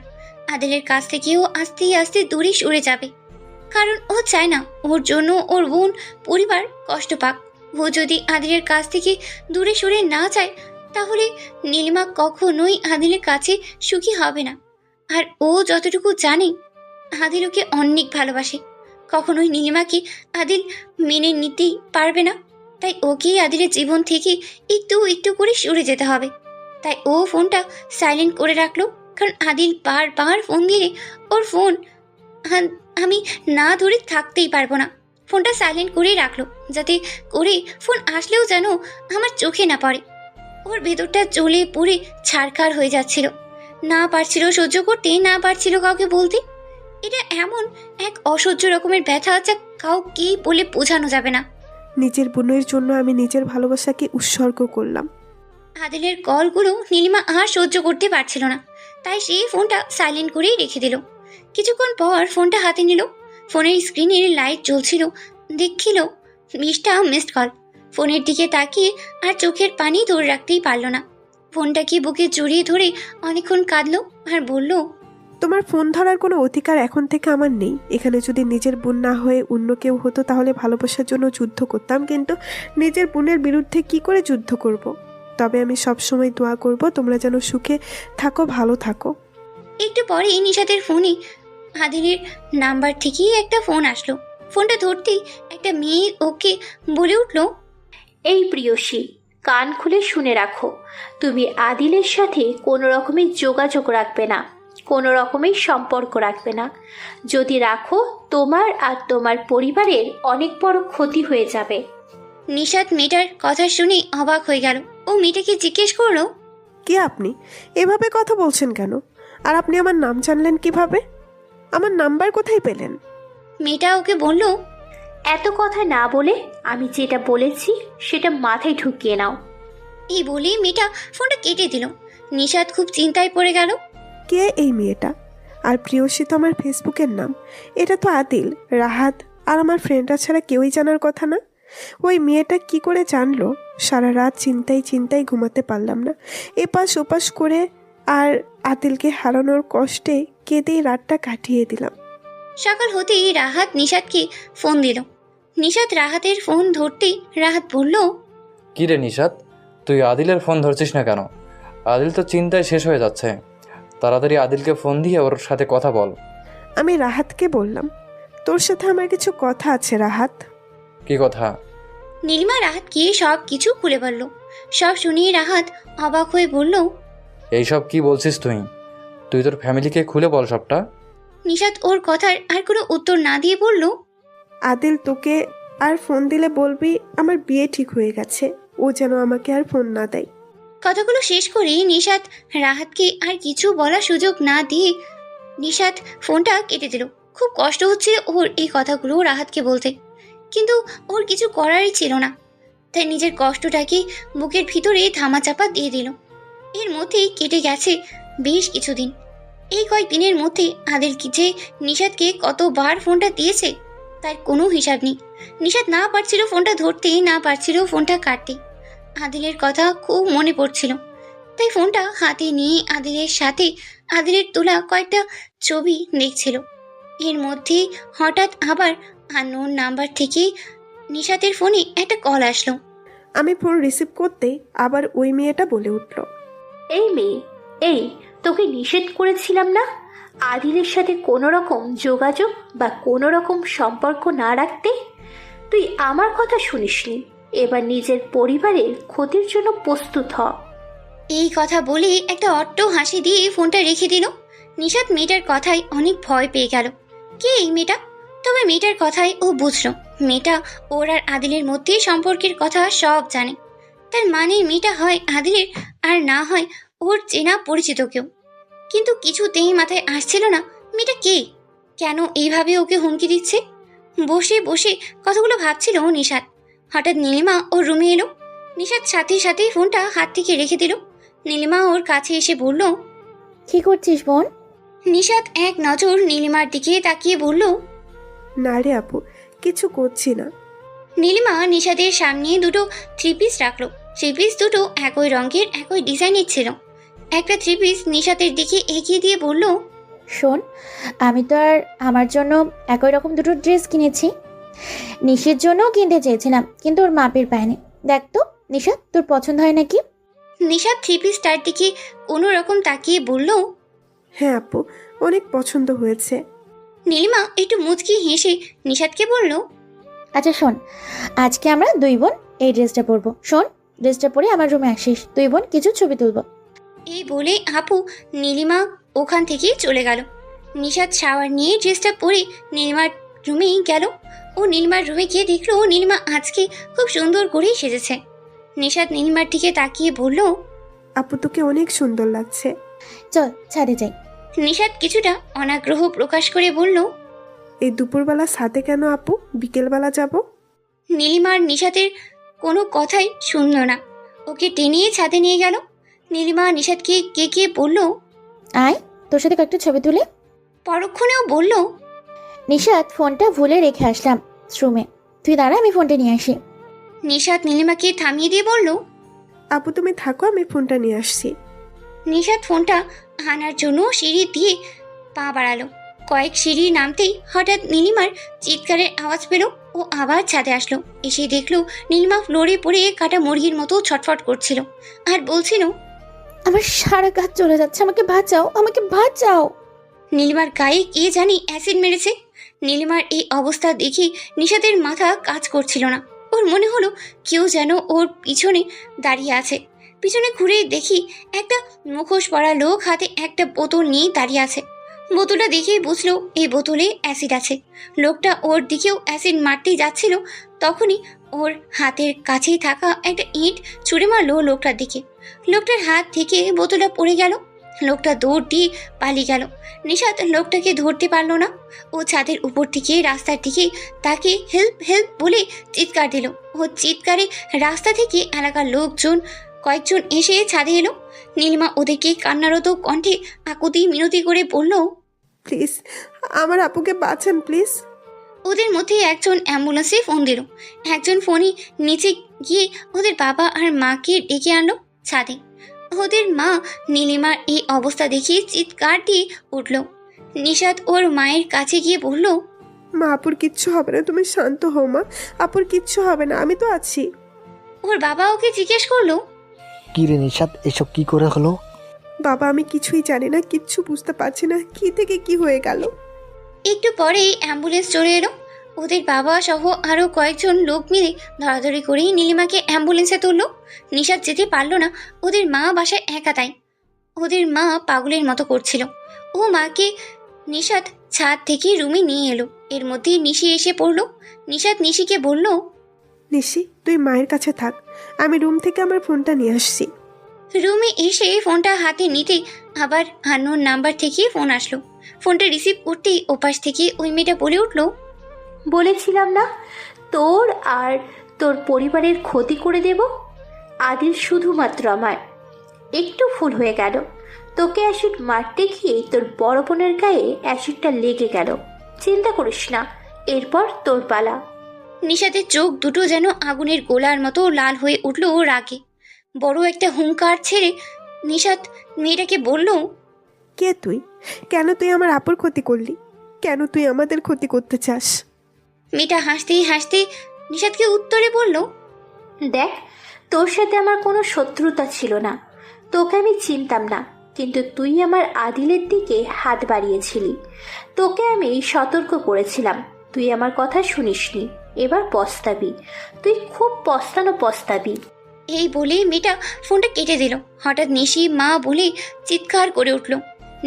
আদিলের কাছ থেকেও আস্তে আস্তে দূরে সরে যাবে, কারণ ও চায় না ওর জন্য ওর বোন পরিবার কষ্ট পাক। ও যদি আদিলের কাছ থেকে দূরে সরে না যায়, তাহলে নীলিমা কখনোই আদিলের কাছে সুখী হবে না। আর ও যতটুকু জানে, আদিল ওকে অনেক ভালোবাসে। কখনোই নীলিমাকে আদিল মেনে নিতেই পারবে না। তাই ওকে আদিলের জীবন থেকে একটু একটু করে সরে যেতে হবে। তাই ও ফোনটা সাইলেন্ট করে রাখলো, কারণ আদিল বারবার ফোন দিলে ওর ফোন আমি না ধরে থাকতেই পারবো না। ফোনটা সাইলেন্ট করেই রাখলো, যাতে করে ফোন আসলেও যেন আমার চোখে না পড়ে। ওর ভেতরটা জ্বলে পুড়ে ছারখার হয়ে যাচ্ছিল, না পারছিল সহ্য করতে, না পারছিল কাউকে বলতে। এটা এমন এক অসহ্য রকমের ব্যথা যা কাউকেই বলে বোঝানো যাবে না। নিজের বোনের জন্য আমি নিজের ভালোবাসাকে উৎসর্গ করলাম। আদিলের কলগুলো নীলিমা আর সহ্য করতে পারছিল না, তাই সে ফোনটা সাইলেন্ট করেই রেখে দিল। কিছুক্ষণ পর ফোনটা হাতে নিল। ফোনের স্ক্রিনের লাইট জ্বলছিল, দেখছিল 20টা মিসড কল। ফোনের দিকে তাকিয়ে আর চোখের পানি ধরে রাখতেই পারল না। ফোনটাকে বুকে জড়িয়ে ধরে অনেকক্ষণ কাঁদলো আর বলল, তোমার ফোন ধরার কোনো অধিকার এখন থেকে আমার নেই। এখানে যদি নিজের বোন না হয়ে অন্য কেউ হতো তাহলে ভালোবাসার জন্য যুদ্ধ করতাম, কিন্তু নিজের বোনের বিরুদ্ধে কি করে যুদ্ধ করব। তবে আমি সব সময় দোয়া করব তোমরা যেন সুখে থাকো, ভালো থাকো। একটু পরে নিশাতের ফোনে আদিলের নাম্বার থেকেই একটা ফোন আসলো। ফোনটা ধরতেই একটা মেয়ে ওকে বলে উঠল, এই প্রিয়সী, কান খুলে শুনে রাখো, তুমি আদিলের সাথে কোনো রকমের যোগাযোগ রাখবে না, কোনো রকমের সম্পর্ক রাখবে না। যদি রাখো, তোমার আর তোমার পরিবারের অনেক বড় ক্ষতি হয়ে যাবে। নিশাত মেয়েটার কথা শুনে অবাক হয়ে গেল। ও মেয়েটাকে জিজ্ঞেস করলো, কে আপনি? এভাবে কথা বলছেন কেন? আর আপনি আমার নাম জানলেন কিভাবে? আমার নাম্বার কোথায় পেলেন? মেয়েটা ওকে বলল, এত কথা না বলে আমি যেটা বলেছি সেটা মাথায় ঢুকিয়ে নাও। এই বলেই মেয়েটা ফোনটা কেটে দিল। নিশাত খুব চিন্তায় পড়ে গেল। কে এই মেয়েটা? আর প্রিয়সী তো আমার ফেসবুকের নাম। এটা তো আদিল, রাহাত আর আমার ফ্রেন্ডরা ছাড়া কেউই জানার কথা না। ওই মেয়েটা কি করে জানলো? সারা রাত চিন্তায় ঘুমাতে পারলাম না, এপাশ ওপাশ করে। আর আদিলকে হারানোর কষ্টে কেঁদেই রাতটা কাটিয়ে দিলাম। সকাল হতেই রাহাত নিশাতকে ফোন দিল। নিশাত রাহাতের ফোন ধরতেই রাহাত বলল, কি রে নিশাত, তুই আদিলের ফোন ধরছিস না কেন? আদিল তো চিন্তায় শেষ হয়ে যাচ্ছে। তাড়াতাড়ি আদিলকে ফোন দিয়ে ওর সাথে কথা বল। আমি রাহাতকে বললাম, তোর সাথে আমার কিছু কথা আছে রাহাত। কি কথা? নীলিমা রাহাতকে সব কিছু খুলে বলল। সব শুনিয়ে রাহাত অবাক হয়ে বলল, এইসব কি বলছিস তুই? তুই তোর ফ্যামিলিকে খুলে বল সবটা। নিশাত ওর কথার আর কোনো উত্তর না দিয়ে বলল, আদিল তোকে আর ফোন দিলে বলবি আমার বিয়ে ঠিক হয়ে গেছে, ও যেন আমাকে আর ফোন না দেয়। কথাগুলো শেষ করে নিশাত রাহাতকে আর কিছু বলার সুযোগ না দিয়ে নিশাত ফোনটা কেটে দিল। খুব কষ্ট হচ্ছিল ওর এই কথাগুলো রাহাতকে বলতে, কিন্তু ওর কিছু করারই ছিল না। তাই নিজের কষ্টটাকে বুকের ভিতরে ধামাচাপা দিয়ে দিল। এর মধ্যেই কেটে গেছে বেশ কিছুদিন। এই কয়েকদিনের মধ্যে আদিল যে নিশাতকে কতবার ফোনটা দিয়েছে তার কোনো হিসাব নেই। নিশাত না পারছিল ফোনটা ধরতে, না পারছিল ফোনটা কাটতে। আদিলের কথা খুব মনে পড়ছিল, তাই ফোনটা হাতে নিয়ে আদিলের সাথে আদিলের তোলা কয়েকটা ছবি দেখছিল। এর মধ্যে হঠাৎ আবার আননোন নাম্বার থেকে নিশাতের ফোনে একটা কল আসলো। আমি ফোন রিসিভ করতেই আবার ওই মেয়েটা বলে উঠল, এই মেয়ে, এই তোকে নিষেধ করেছিলাম না আদিলের সাথে কোনো রকম যোগাযোগ বা কোনো রকম সম্পর্ক না রাখতে? তুই আমার কথা শুনিসনি, এবার নিজের পরিবারের ক্ষতির জন্য প্রস্তুত হ। এই কথা বলে একটা অট্ট হাসি দিয়ে ফোনটা রেখে দিল। নিশাত মেয়েটার কথায় অনেক ভয় পেয়ে গেল। কে এই মেয়েটা? তবে মেয়েটার কথায় ও বুঝলো মেয়েটা ওর আর আদিলের মধ্যে সম্পর্কের কথা সব জানে। তার মানে মেয়েটা হয় আদিলের আর না হয় ওর চেনা পরিচিত কেউ। কিন্তু কিছুতেই মাথায় আসছিল না মেয়েটা কে, কেন এইভাবে ওকে হুমকি দিচ্ছে। বসে বসে কতগুলো ভাবছিল নিশাত। হঠাৎ নীলিমা ওর রুমে এলো। নিশাত সাথে সাথেই ফোনটা হাত থেকে রেখে দিল। নীলিমা ওর কাছে এসে বলল, কি করছিস বোন? নিশাত এক নজর নীলিমার দিকে তাকিয়ে বলল, না রে আপু, কিছু করছি না। নীলিমা নিশাতের সামনে দুটো থ্রি পিস রাখলো। থ্রি পিস দুটো একই রঙের, একই ডিজাইনের ছিল। একটা থ্রি পিস নিশাতের দিকে এগিয়ে দিয়ে বলল, শোন, আমি তো আর আমার জন্য একই রকম দুটো ড্রেস কিনেছি। নিশির জন্যও কিনতে চেয়েছিলাম, কিন্তু ওর মাপের পায়নি। দেখ তো নিশাত, তোর পছন্দ হয় নাকি? নিশাত থ্রি পিসটার দিকে কোনো রকম তাকিয়ে বলল, হ্যাঁ আপু, অনেক পছন্দ হয়েছে। নীলিমা একটু মুচকি হেসে নিশাতকে বলল, আচ্ছা শোন, আজকে আমরা দুই বোন এই ড্রেসটা পরবো। শোন, ড্রেসটা পরে আমার রুমে আসিস, দুই বোন কিছু ছবি তুলবো। এই বলে আপু নীলিমা ওখান থেকে চলে গেল। নিশাত শাওয়ার নিয়ে ড্রেসটা পরে নীলিমার রুমেই গেল। ও নীলিমার রুমে গিয়ে দেখলো নীলিমা আজকে খুব সুন্দর করেই সেজেছে। নিশাত নীলিমার দিকে তাকিয়ে বলল, আপু তোকে অনেক সুন্দর লাগছে। চল ছাদে যাই। নিশাত কিছুটা অনাগ্রহ প্রকাশ করে বলল, এই দুপুরবেলা ছাদে কেন আপু? বিকেলবেলা যাব। নীলিমার নিশাতের কোনো কথাই শুনল না, ওকে টেনে ছাদে নিয়ে গেল। নীলিমা নিশাতকে গিয়ে বলল, আয় তোর সাথে কয়েকটা ছবি তুলে। পরক্ষণেও বলল, নিশাত, ফোনটা ভুলে রেখে আসলাম রুমে, তুই দাঁড়া, আমি ফোনটা নিয়ে আসি। নিশাত নীলিমাকে থামিয়ে দিয়ে বলল, আপু তুমি থাকো, আমি ফোনটা নিয়ে আসছি। নিশাত ফোনটা আনার জন্য সিঁড়ি দিয়ে পা বাড়ালো। কয়েক সিঁড়ি নামতেই হঠাৎ নীলিমার চিৎকারের আওয়াজ পেল। ও আবার ছাদে আসলো। এসে দেখলো নীলিমা ফ্লোরে পড়ে কাটা মুরগির মতো ছটফট করছিল আর বলছিল, আমার সারা কাজ চলে যাচ্ছে, আমাকে বাঁচাও, আমাকে বাঁচাও। নীলিমার গায়ে কে জানি অ্যাসিড মেরেছে। নীলিমার এই অবস্থা দেখে নিশাতের মাথা কাজ করছিল না। ওর মনে হলো কেউ যেন ওর পিছনে দাঁড়িয়ে আছে। পিছনে ঘুরে দেখি একটা মুখোশ পরা লোক হাতে একটা বোতল নিয়ে দাঁড়িয়ে আছে। বোতলটা দেখেই বুঝলো এই বোতলে অ্যাসিড আছে। লোকটা ওর দিকেও অ্যাসিড মারতেই যাচ্ছিল, তখনই ওর হাতের কাছেই থাকা একটা ইঁট ছুঁড়ে মারলো লোকটার দিকে। লোকটার হাত থেকে বোতলটা পড়ে গেল। লোকটা দৌড় দিয়ে পালিয়ে গেল। নিশাত লোকটাকে ধরতে পারল না। ও ছাদের উপর থেকে রাস্তার দিকে তাকে হেল্প হেল্প বলে চিৎকার দিল। ও চিৎকারে রাস্তা থেকে এলাকার লোকজন কয়েকজন এসে ছাদে এলো। নীলিমা ওদেরকে কান্নারত কণ্ঠে আকুতি মিনতি করে বলল, প্লিজ আমার আপুকে বাঁচান প্লিজ। ওদের মধ্যে একজন অ্যাম্বুলেন্সে ফোন দিল। একজন ফোনে নিচে গিয়ে ওদের বাবা আর মাকে ডেকে আনলো ছাদে। ওদের মা নীলিমার এই অবস্থা দেখে চিৎকার দিয়ে উঠল। নিশাত ওর মায়ের কাছে গিয়ে বলল, মা আপুর কিচ্ছু হবে না, তুমি শান্ত হও মা, আপুর কিচ্ছু হবে না, আমি তো আছি। ওর বাবা ওকে জিজ্ঞেস করলো, কি রে নিশাত, এসব কি করে হলো? বাবা আমি কিছুই জানি না, কিচ্ছু বুঝতে পারছি না, কি থেকে কি হয়ে গেল। একটু পরেই অ্যাম্বুলেন্স চলে এলো। ওদের বাবা সহ আরও কয়েকজন লোক মিলে ধরাধরি করেই নীলিমাকে অ্যাম্বুলেন্সে তুললো। নিশাত যেতে পারল না, ওদের মা বাসায় একা, তাই ওদের মা পাগলের মতো করছিল। ও মাকে নিশাত ছাদ থেকে রুমে নিয়ে এলো। এর মধ্যে নিশি এসে পড়লো। নিশাত নিশিকে বলল, নিশি তুই মায়ের কাছে থাক, আমি রুম থেকে আমার ফোনটা নিয়ে আসছি। রুমে এসে ফোনটা হাতে নিতে আবার আননোন নাম্বার থেকে ফোন আসলো। ফোনটা রিসিভ করতেই ওপাশ থেকে ওই মেয়েটা বলে উঠল, বলেছিলাম না তোর আর তোর পরিবারের ক্ষতি করে দেব। আদিল শুধুমাত্র আমার একটু ভুল হয়ে গেল। তোকে অ্যাসিড মারতে গিয়ে তোর বড় বোনের গায়ে অ্যাসিডটা লেগে গেল। চিন্তা করিস না, এরপর তোর পালা। নিশাতের চোখ দুটো যেন আগুনের গোলার মতো লাল হয়ে উঠল ও রাগে। বড় একটা হুঙ্কার ছেড়ে নিশাত মেয়েটাকে বলল, কে তুই? কেন তুই আমার আপুর ক্ষতি করলি? কেন তুই আমাদের ক্ষতি করতে চাস? মেয়েটা হাসতে হাসতে নিশাতকে উত্তরে বলল, দেখ, তোর সাথে আমার কোনো শত্রুতা ছিল না, তোকে আমি চিনতাম না, কিন্তু তুই আমার আদিলের দিকে হাত বাড়িয়েছিলি। তোকে আমি সতর্ক করেছিলাম, তুই আমার কথা শুনিসনি। এবার পস্তাবি, তুই খুব পস্তাবি। এই বলে মেয়েটা ফোনটা কেটে দিল। হঠাৎ নিশি মা বলে চিৎকার করে উঠল।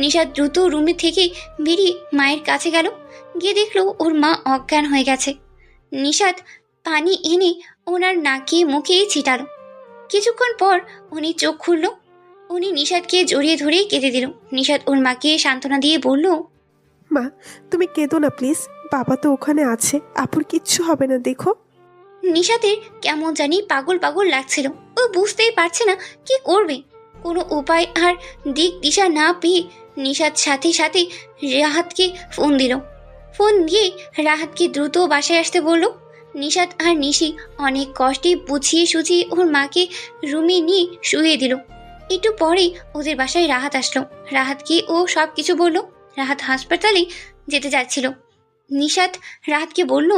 নিশাত দ্রুত রুমে থেকে বেরিয়ে মায়ের কাছে গেল। গিয়ে দেখলো ওর মা অজ্ঞান হয়ে গেছে। নিশাত পানি এনে ওনার নাকে মুখে ছিটালো। কিছুক্ষণ পর উনি চোখ খুলল। উনি নিশাতকে জড়িয়ে ধরে কেঁদে দিল। নিশাত ওর মাকে সান্ত্বনা দিয়ে বলল, মা তুমি কেঁদো না প্লিজ, বাবা তো ওখানে আছে, আপুর কিচ্ছু হবে না, দেখো। নিশাতের কেমন জানি পাগল পাগল লাগছিল। ও বুঝতেই পারছে না কি করবে। কোনো উপায় আর দিক দিশা না পেয়ে নিশাত সাথে সাথে রাহাতকে ফোন দিল। ফোন দিয়ে রাহাতকে দ্রুত বাসায় আসতে বলল। নিশাত আর নিশি অনেক কষ্টে বুঝিয়ে সুঝিয়ে ওর মাকে রুমে নিয়ে শুয়ে দিল। একটু পরেই ওদের বাসায় রাহাত আসলো। রাহাতকে ও সব কিছু বলল। রাহাত হাসপাতালে যেতে যাচ্ছিল। নিশাত রাহাতকে বলল,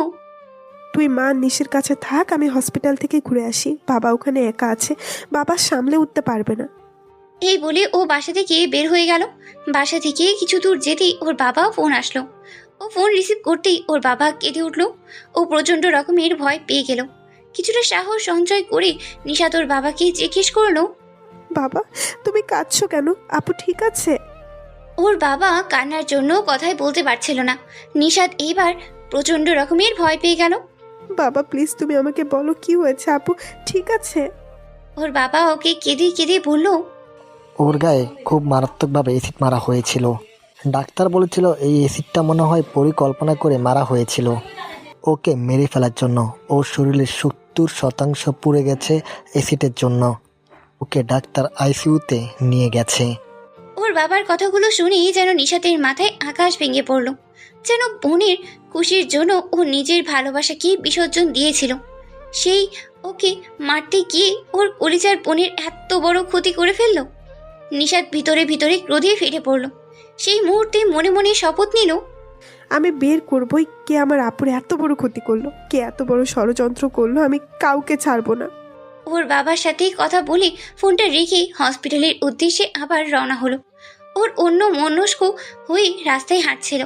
তুই মা নিশির কাছে থাক, আমি হসপিটাল থেকে ঘুরে আসি, বাবা ওখানে একা আছে, বাবা সামলে উঠতে পারবে না। এই বলে ও বাসা থেকে বের হয়ে গেল। বাসা থেকে কিছু দূর যেতেই ওর বাবা ফোন আসলো। ও ফোন রিসিভ করতেই ওর বাবা কেঁদে উঠল। ও প্রচণ্ড রকমের ভয় পেয়ে গেল। কিছুটা সাহস সঞ্চয় করে নিশাত ওর বাবাকে জিজ্ঞেস করলো, বাবা তুমি কাঁদছো কেন? আপু ঠিক আছে? ওর বাবা কান্নার জন্য কথাই বলতে পারছিল না। নিশাত এইবার প্রচণ্ড রকমের ভয় পেয়ে গেল। বাবা প্লিজ তুমি আমাকে বলো কি হয়েছে, আপু ঠিক আছে? ওর বাবা ওকে কেঁদে কেঁদে বলল, ওর গায়ে খুব মারাত্মকভাবে অ্যাসিড মারা হয়েছিল। ডাক্তার বলেছিল এই অ্যাসিডটা মনে হয় পরিকল্পনা করে মারা হয়েছিল ওকে মেরে ফেলার জন্য। ওর শরীরের 70% পুড়ে গেছে অ্যাসিডের জন্য। ওকে ডাক্তার আইসিইউতে নিয়ে গেছে। ওর বাবার কথাগুলো শুনেই যেন নিশাতের মাথায় আকাশ ভেঙে পড়ল। যেন বোনের খুশির জন্য ও নিজের ভালোবাসাকে বিসর্জন দিয়েছিল, সেই ওকে মারতে গিয়ে ওর কলিজার বোনের এত বড় ক্ষতি করে ফেলল। নিশাত ভিতরে ভিতরে ক্রোধে ফেটে পড়ল। সেই মুহূর্তে মনে মনে শপথ নিল, আমি বের করবই কে আমার আপুর এত বড় ক্ষতি করলো, কে এত বড় ষড়যন্ত্র করলো, আমি কাউকে ছাড়বো না। ওর বাবার সাথে কথা বলে ফোনটা রেখে হসপিটালের উদ্দেশ্যে আবার রওনা হলো। ওর অন্য মনস্ক হয়ে রাস্তায় হাঁটছিল।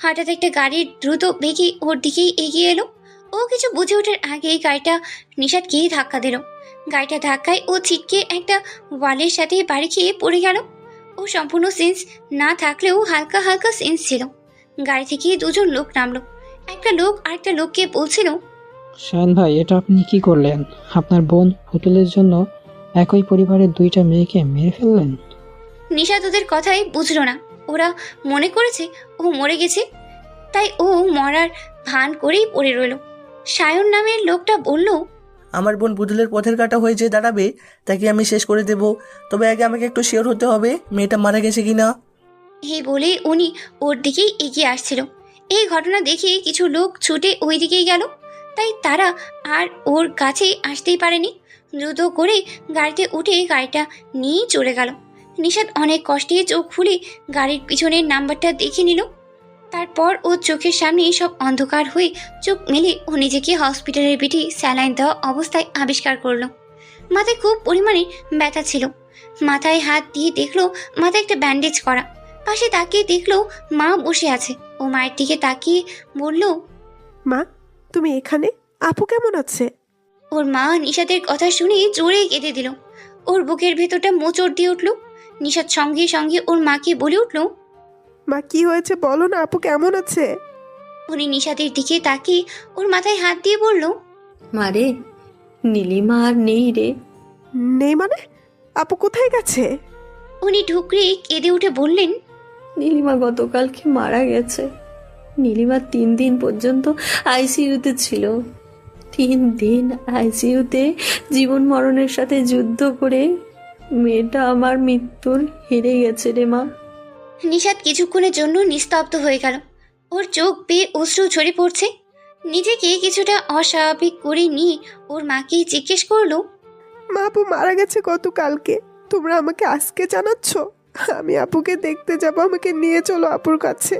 হঠাৎ একটা গাড়ির দ্রুত বেগে ওর দিকেই এগিয়ে এলো। ও কিছু বুঝে ওঠার আগেই গাড়িটা নিশাতকে ধাক্কা দিল। গাড়িটা ধাক্কায় ও ছিটকে একটা ওয়ালের সাথে বাড়ি খেয়ে পড়ে গেল। ও সম্পূর্ণ সেন্স না থাকলেও হালকা হালকা সেন্স ছিল। গাড়ি থেকে দুজন লোক নামলো। একটা লোক আরেকটা লোককে বলছিল, শায়ন ভাই, এটা আপনি কি করলেন? আপনার বোন হোটেলের জন্য একই পরিবারের দুইটা মেয়েকে মেরে ফেললেন। নিশাত ওদের কথাই বুঝলো না। ওরা মনে করেছে ও মরে গেছে, তাই ও মরার ভান করেই পড়ে রইল। সায়ন নামের লোকটা বলল, আমার বোন পুতুলের পথের কাটা হয়ে যে দাঁড়াবে তাকে আমি শেষ করে দেব, তবে আগে আমাকে একটু শিওর হতে হবে মেয়েটা মারা গেছে কিনা। এই বলে উনি ওর দিকেই এগিয়ে আসছিল। এই ঘটনা দেখে কিছু লোক ছুটে ওই দিকেই গেল, তাই তারা আর ওর কাছে আসতেই পারেনি। দ্রুত করে গাড়িতে উঠে গাড়িটা নিয়ে চলে গেল। নিশাত অনেক কষ্টে চোখ খুলে গাড়ির পিছনের নাম্বারটা দেখে নিল। তারপর ওর চোখের সামনে সব অন্ধকার হয়ে চোখ মেলে ও নিজেকে হসপিটালের বেডে স্যালাইন দেওয়া অবস্থায় আবিষ্কার করলো। মাথায় খুব পরিমাণে ব্যথা ছিল। মাথায় হাত দিয়ে দেখলো মাথায় একটা ব্যান্ডেজ করা। পাশে তাকিয়ে দেখলো মা বসে আছে। ও মায়ের দিকে তাকিয়ে বলল, মা, তুমি এখানে? আপু কেমন আছে? ওর মা নিশাতের কথা শুনে জোরে কেঁদে দিল। ওর বুকের ভেতরটা মোচড় দিয়ে উঠল। নিশাত সঙ্গে সঙ্গে ওর মাকে বলে উঠল, মা, কি হয়েছে বলো না, আপু কেমন আছে? উনি নিশাতের দিকে তাকিয়ে ওর মাথায় হাত দিয়ে বলল, মারে, নীলিমা আর নেই রে। নেই মানে? আপু কোথায় গেছে? উনি ঢুকরে কেঁদে উঠে বললেন, নীলিমা গতকালকে মারা গেছে। নীলিমা 3 দিন পর্যন্ত আইসিইউতে ছিল। 3 দিন আইসিইউতে জীবন মরণের সাথে যুদ্ধ করে মেয়েটা আমার মৃত্যুর হেরে গেছে রে মা। নিশাত কিছুক্ষণের জন্য নিস্তব্ধ হয়ে গেল। ওর চোখ বেয়ে অশ্রু ঝরে পড়ছে। নিজেকে কিছুটা অস্বাভাবিক করে নিয়ে ওর মাকে জিজ্ঞেস করলো, মা, আপু মারা গেছে গতকালকে, তোমরা আমাকে আজকে জানাচ্ছ? আমি আপুকে দেখতে যাব, আমাকে নিয়ে চলো আপুর কাছে।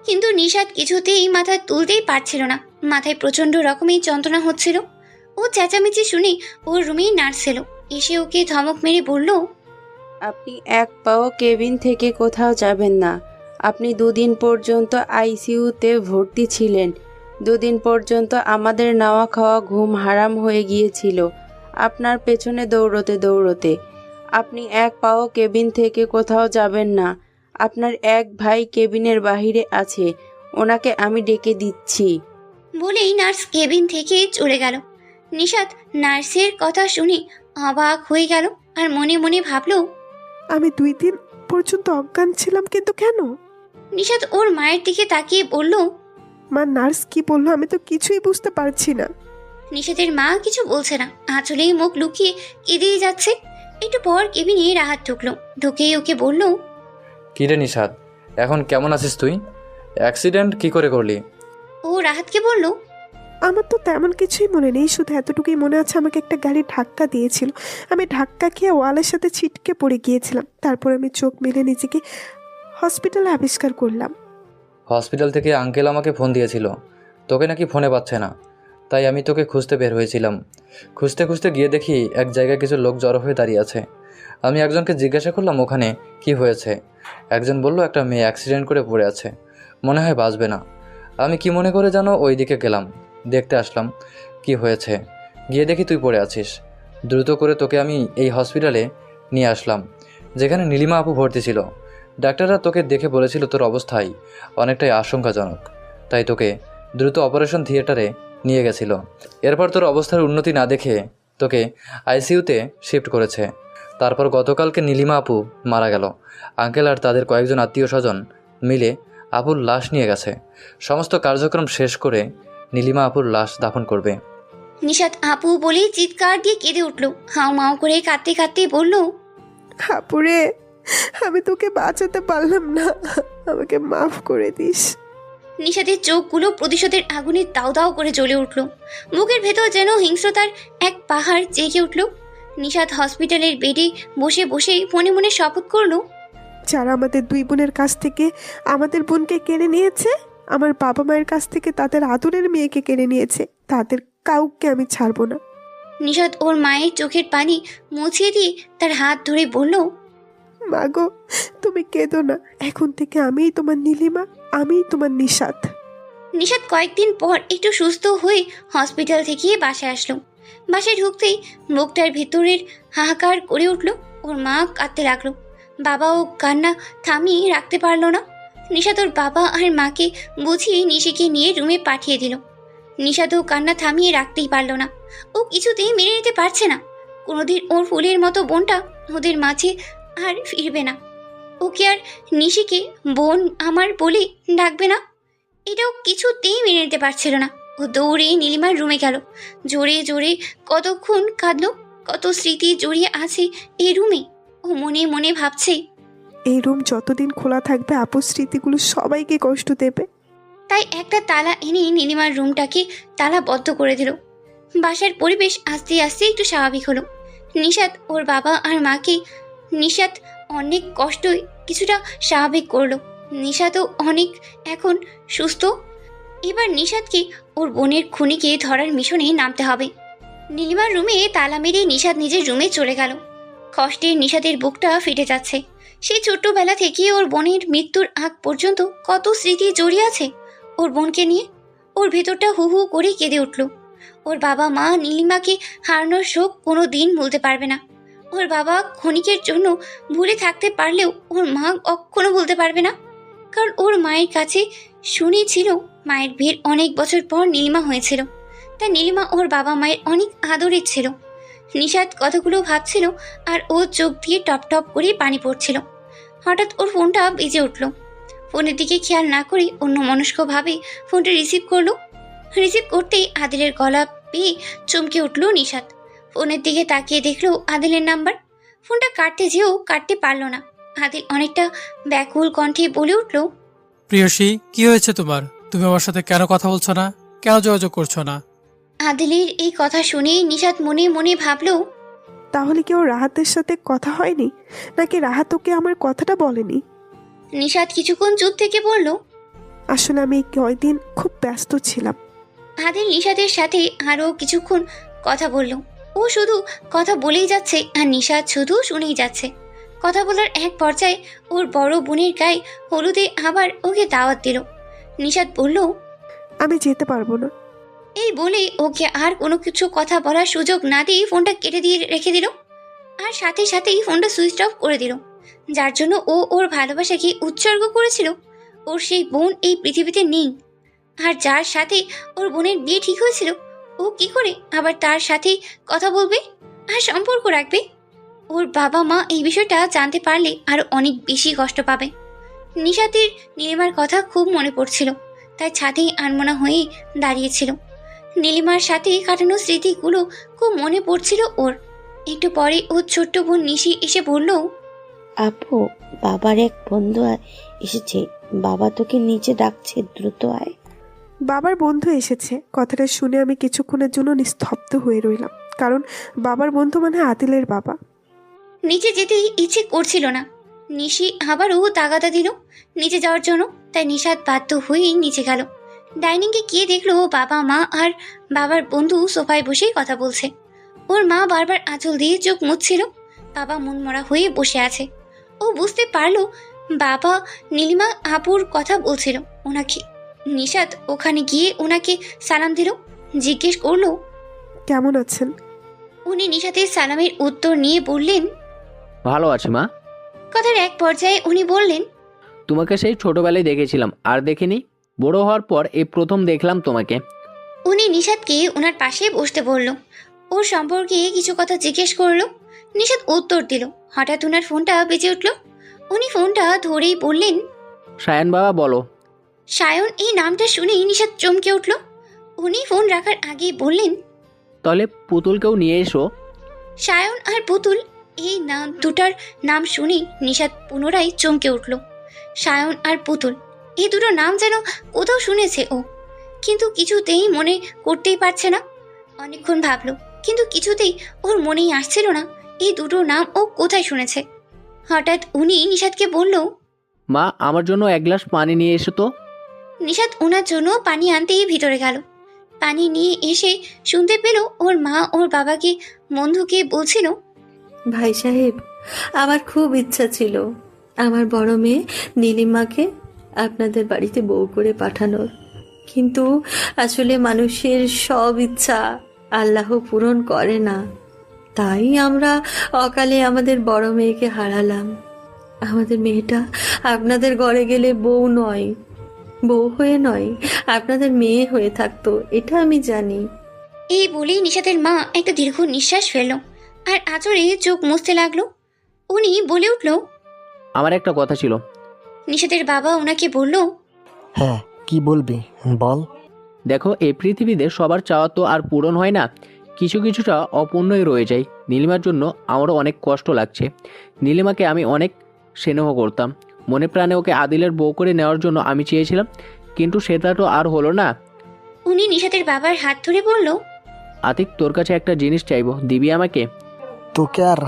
কিন্তু নিশাত কিছুতেই মাথা তুলতেই পারছিল না। মাথায় প্রচন্ড রকমের যন্ত্রণা হচ্ছিল। ও চেঁচামেচি শুনে ওর রুমেই নার্স এলো। এসে ওকে ধমক মেরে বলল, আপনি এক পাও কেবিন থেকে কোথাও যাবেন না। আপনি 2 দিন পর্যন্ত আইসিইউতে ভর্তি ছিলেন। 2 দিন পর্যন্ত আমাদের নাওয়া খাওয়া ঘুম হারাম হয়ে গিয়েছিল আপনার পেছনে দৌড়তে দৌড়তে। আপনি এক পাও কেবিন থেকে কোথাও যাবেন না। আপনার এক ভাই কেবিনের বাহিরে আছে, ওনাকে আমি ডেকে দিচ্ছি। বলেই নার্স কেবিন থেকে চলে গেল। নিশাত নার্সের কথা শুনে অবাক হয়ে গেল আর মনে মনে ভাবল, আমি 2 দিন পর্যন্ত অজ্ঞান ছিলাম, কিন্তু কেন? নিশাত ওর মায়ের দিকে তাকিয়ে বলল, মা, নার্স কি বললো আমি তো কিছুই বুঝতে পারছি না। নিশাতের মা কিছু বলছে না, আঁচলেই মুখ লুকিয়ে কেঁদেই যাচ্ছে। একটু পর কেবিনে রাহাত ঢুকলো। ঢুকেই ওকে বলল, কিরে নিশাত, এখন কেমন আছিস তুই? অ্যাক্সিডেন্ট কি করে করলি? ও রাহাতকে বলল, আমার তো তেমন কিছুই মনে নেই, শুধু এতটুকুই মনে আছে আমাকে একটা গাড়ি ধাক্কা দিয়েছিল। আমি ধাক্কা খেয়ে ওয়ালের সাথে ছিটকে পড়ে গিয়েছিলাম। তারপর আমি চোখ মেলে নিজেকে হসপিটালে আবিষ্কার করলাম। হসপিটাল থেকে আঙ্কেল আমাকে ফোন দিয়েছিল, তোকে নাকি ফোনে পাচ্ছে না, তাই আমি তোকে খুঁজতে বের হয়েছিলাম। খুঁজতে খুঁজতে গিয়ে দেখি এক জায়গায় কিছু লোক জড়ো হয়ে দাঁড়িয়ে আছে। আমি একজনকে জিজ্ঞাসা করলাম ওখানে কি হয়েছে। একজন বলল একটা মেয়ে অ্যাক্সিডেন্ট করে পড়ে আছে, মনে হয় বাঁচবে না। আমি কি মনে করে জানো ওই দিকে গেলাম, দেখতে আসলাম কি হয়েছে। গিয়ে দেখি তুই পড়ে আছিস। দ্রুত করে তোকে আমি এই হসপিটালে নিয়ে আসলাম, যেখানে নীলিমা আপু ভর্তি ছিল। ডাক্তাররা তোকে দেখে বলেছিল তোর অবস্থায় অনেকটাই আশঙ্কাজনক, তাই তোকে দ্রুত অপারেশন থিয়েটারে নিয়ে গেছিল। এরপর তোর অবস্থার উন্নতি না দেখে তোকে আইসিইউতে শিফট করেছে। তারপর গতকালকে নীলিমা আপু মারা গেল। আঙ্কেল আর তাদের কয়েকজন আত্মীয় স্বজন মিলে আপুর লাশ নিয়ে গেছে। সমস্ত কার্যক্রম শেষ করে নীলিমা আপুর লাশ দাফন করবে। নিশাত আপু বলেই চিৎকার দিয়ে কেঁদে উঠল। হাউ মাউ করে কাঁদতে কাঁদতে বলল, আপুরে, আমি তোকে বাঁচাতে পারলাম না, আমাকে মাফ করে দিস। নিশাতের চোখগুলো প্রতিশোধের আগুনে দাউ দাউ করে জ্বলে উঠল। বুকের ভেতর যেন হিংস্রতার এক পাহাড় জেগে উঠল। নিশাত হসপিটালের বেডে বসে বসেই মনে মনে শপথ করলো, যারা আমাদের 2 বোনের কাছ থেকে আমাদের বোনকে কেড়ে নিয়েছে, আমার বাবা মায়ের কাছ থেকে তাদের আদরের মেয়েকে কেড়ে নিয়েছে, তাদের কাউকে আমি ছাড়বো না। নিশাত ওর মায়ের চোখের পানি মুছিয়ে দিয়ে তার হাত ধরে বলল, মা গো, তুমি কেঁদো না, এখন থেকে আমিই তোমার নীলিমা, আমিই তোমার নিশাত। নিশাত কয়েকদিন পর একটু সুস্থ হয়ে হসপিটাল থেকে বাসায় আসলো। বাসায় ঢুকতেই মুখটার ভেতরের হাহাকার করে উঠল। ওর মা কাঁদতে লাগলো। বাবাও কান্না থামিয়ে রাখতে পারলো না। নিশাত ওর বাবা আর মাকে বুঝিয়ে নিশিকে নিয়ে রুমে পাঠিয়ে দিল। নিশাতও কান্না থামিয়ে রাখতেই পারলো না। ও কিছুতেই মেনে নিতে পারছে না কোনোদিন ওর ফুলের মতো বোনটা ওদের মাঝে আর ফিরবে না। ওকে আর নিশিকে বোন আমার বলে ডাকবে না। এটাও কিছুতেই মেনে নিতে পারছিল না। ও দৌড়ে নীলিমার রুমে গেল। জোরে জোরে কতক্ষণ কাঁদলো। কত স্মৃতি জড়িয়ে আছে এই রুমে। ও মনে মনে ভাবছে, এই রুম যতদিন খোলা থাকবে আপুর স্মৃতিগুলো সবাইকে কষ্ট দেবে। তাই একটা তালা এনে নীলিমার রুমটাকে তালাবদ্ধ করে দিল। বাসার পরিবেশ আস্তে আস্তে একটু স্বাভাবিক হলো। নিশাত ওর বাবা আর মাকে নিশাত অনেক কষ্টই কিছুটা স্বাভাবিক করলো। নিশাতও অনেক এখন সুস্থ। এবার নিশাতকে ওর বোনের খুনিকে ধরার মিশনে নামতে হবে। নীলিমার রুমে তালা মেরে নিশাত নিজের রুমে চলে গেল। কষ্টে নিশাতের বুকটা ফেটে যাচ্ছে। সেই ছোট্টবেলা থেকে ওর বোনের মৃত্যুর আগ পর্যন্ত কত স্মৃতি জড়িয়ে আছে ওর বোনকে নিয়ে। ওর ভেতরটা হু হু করে কেঁদে উঠল। ওর বাবা মা নীলিমাকে হারানোর শোক কোনো দিন ভুলতে পারবে না। ওর বাবা ক্ষণিকের জন্য ভুলে থাকতে পারলেও ওর মা কখনো ভুলতে পারবে না। কারণ ওর মায়ের কাছে শুনেছিল মায়ের বিয়ের অনেক বছর পর নীলিমা হয়েছিল। তা নীলিমা ওর বাবা মায়ের অনেক আদরের ছিল। নিশাত কথাগুলো ভাবছিল আর ওর চোখ দিয়ে টপ টপ করে পানি পড়ছিল। হঠাৎ ওর ফোনটা বেজে উঠল। ফোনের দিকে খেয়াল না করে অন্যমনস্কভাবে ফোনটা রিসিভ করলো। রিসিভ করতেই আদিলের গলা পেয়ে চমকে উঠল নিশাত। ফোনের দিকে তাকিয়ে দেখলো আদিলের নাম্বার। ফোনটা কাটতে যেও কাটতে পারল না। আদিল অনেকটা ব্যাকুল কণ্ঠে বলে উঠল, প্রিয়সী, কি হয়েছে তোমার? তুমি আমার সাথে কেন কথা বলছো না? কেন যোগাযোগ করছো না? আদিলের এই কথা শুনে নিশাত মনে মনে ভাবলো, তাহলে কি ওর রাহাতের সাথে কথা হয়নি, নাকি রাহাত ওকে আমার কথাটা বলেনি? নিশাত কিছুক্ষণ চুপ থেকে বলল, আসলে আমি এই কয়দিন খুব ব্যস্ত ছিলাম। আদিল নিশাতের সাথে আরও কিছুক্ষণ কথা বলল। ও শুধু কথা বলেই যাচ্ছে আর নিশাত শুধু শুনেই যাচ্ছে। কথা বলার এক পর্যায়ে ওর বড় বোনের গায়ে হলুদে আবার ওকে দাওয়াত দিল। নিশাত বলল, আমি যেতে পারবো না। এই বলে ওকে আর কোনো কিছু কথা বলার সুযোগ না দিয়ে ফোনটা কেটে দিয়ে রেখে দিল। আর সাথে সাথেই ফোনটা সুইচ অফ করে দিল। যার জন্য ও ওর ভালোবাসাকে উৎসর্গ করেছিল, ওর সেই বোন এই পৃথিবীতে নেই। আর যার সাথে ওর বোনের বিয়ে ঠিক হয়েছিল, ও কি করে আবার তার সাথে কথা বলবে আর সম্পর্ক রাখবে? ওর বাবা মা এই বিষয়টা জানতে পারলে আরো অনেক বেশি কষ্ট পাবে। নিশাতের নীলিমার কথা খুব মনে পড়ছিল, তাই ছাদেই আনমনা হয়ে দাঁড়িয়েছিল। নীলিমার সাথে কাটানো স্মৃতিগুলো খুব মনে পড়ছিল ওর। একটু পরে ওর ছোট্ট বোন নিশি এসে বলল, আপু, বাবার এক বন্ধু এসেছে, বাবা তোকে নিচে ডাকছে, দ্রুত আয়। বাবার বন্ধু এসেছে কথাটা শুনে আমি কিছুক্ষণের জন্য নিস্তব্ধ হয়ে রইলাম, কারণ বাবার বন্ধু মানে আদিলের বাবা। নিচে যেতেই ইচ্ছে করছিল না। নিশি আবারও তাগাদা দিল নিচে যাওয়ার জন্য, তাই নিশাত বাধ্য হয়েই নিচে গেল। ডাইনিংয়ে গিয়ে দেখলো বাবা মা আর বাবার বন্ধু সোফায় বসেই কথা বলছে। ওর মা বারবার আঁচল দিয়ে চোখ মুছছিল। বাবা মনমরা হয়ে বসে আছে। ও বুঝতে পারলো বাবা নীলিমা আপুর কথা বলছিল ওনাকে। নিশাত ওখানে গিয়ে ওনাকে সালাম দিল। জিজ্ঞেস করলো, কেমন আছেন? উনি নিশাতের সালামের উত্তর নিয়ে বললেন, ভালো আছি মা। কথার এক পর্যায়ে উনি বললেন, তোমাকে সেই ছোটবেলায় দেখেছিলাম, আর দেখিনি। বড় হওয়ার পর এই প্রথম দেখলাম তোমাকে। উনি নিশাতকে ওনার পাশে বসতে বলল। ওর সম্পর্কে কিছু কথা জিজ্ঞেস করলো। নিশাত উত্তর দিল। হঠাৎ ওনার ফোনটা বেজে উঠল। উনি ফোনটা ধরেই বললেন, সায়ন বাবা বলো। সায়ন এই নামটা শুনেই নিশাত চমকে উঠল। উনি ফোন রাখার আগেই বললেন, তাহলে পুতুলকেও নিয়ে এসো। সায়ন আর পুতুল এই নাম দুটার নাম শুনেই নিশাত পুনরায় চমকে উঠল। সায়ন আর পুতুল এই দুটো নাম যেন কোথাও শুনেছে ও, কিন্তু কিছুতেই মনে করতেই পারছে না। অনেকক্ষণ ভাবলো, কিন্তু কিছুতেই ওর মনেই আসছিল না এই দুটো নাম ও কোথায় শুনেছে। হঠাৎ উনি নিশাতকে বলল, মা, আমার জন্য এক গ্লাস পানি নিয়ে এসো তো। নিশাত ওনার জন্য পানি আনতেই ভিতরে গেল। পানি নিয়ে এসে শুনতে পেল ওর মা ওর বাবাকে বন্ধুকে বলছিল, ভাই সাহেব, আমার খুব ইচ্ছা ছিল আমার বড় মেয়ে নীলিমাকে আপনাদের বাড়িতে বউ করে পাঠানোর, কিন্তু আসলে মানুষের সব ইচ্ছা আল্লাহ পূরণ করে না। তাই আমরা অকালে আমাদের বড় মেয়েকে হারালাম। আমাদের মেয়েটা আপনাদের ঘরে গেলে বউ নয়, বউ হয়ে নয়, আপনাদের মেয়ে হয়ে থাকতো, এটা আমি জানি। এই বলেই নিশাতের মা একটা দীর্ঘ নিঃশ্বাস ফেলল আর আঁচড়ে চোখ মুছতে লাগলো। উনি বলে উঠল, আমার একটা কথা ছিল। নিশাতের বাবা ওনাকে বলল, হ্যাঁ, কি বলবি বল। দেখো, এই পৃথিবীতে সবার চাওয়া তো আর পূরণ হয় না, কিছু কিছুটা অপূর্ণই রয়ে যায়। নীলিমার জন্য আমারও অনেক কষ্ট লাগছে। নীলিমাকে আমি অনেক স্নেহ করতাম, মনে প্রাণে ওকে আদিলের বউ করে নেওয়ার জন্য আমি চেয়েছিলাম, কিন্তু সেটা তো আর হলো না। উনি নিশাতের বাবার হাত ধরে বলল, আতিক, তোর কাছে একটা জিনিস চাইবো, দিবি আমাকে? তোকে আর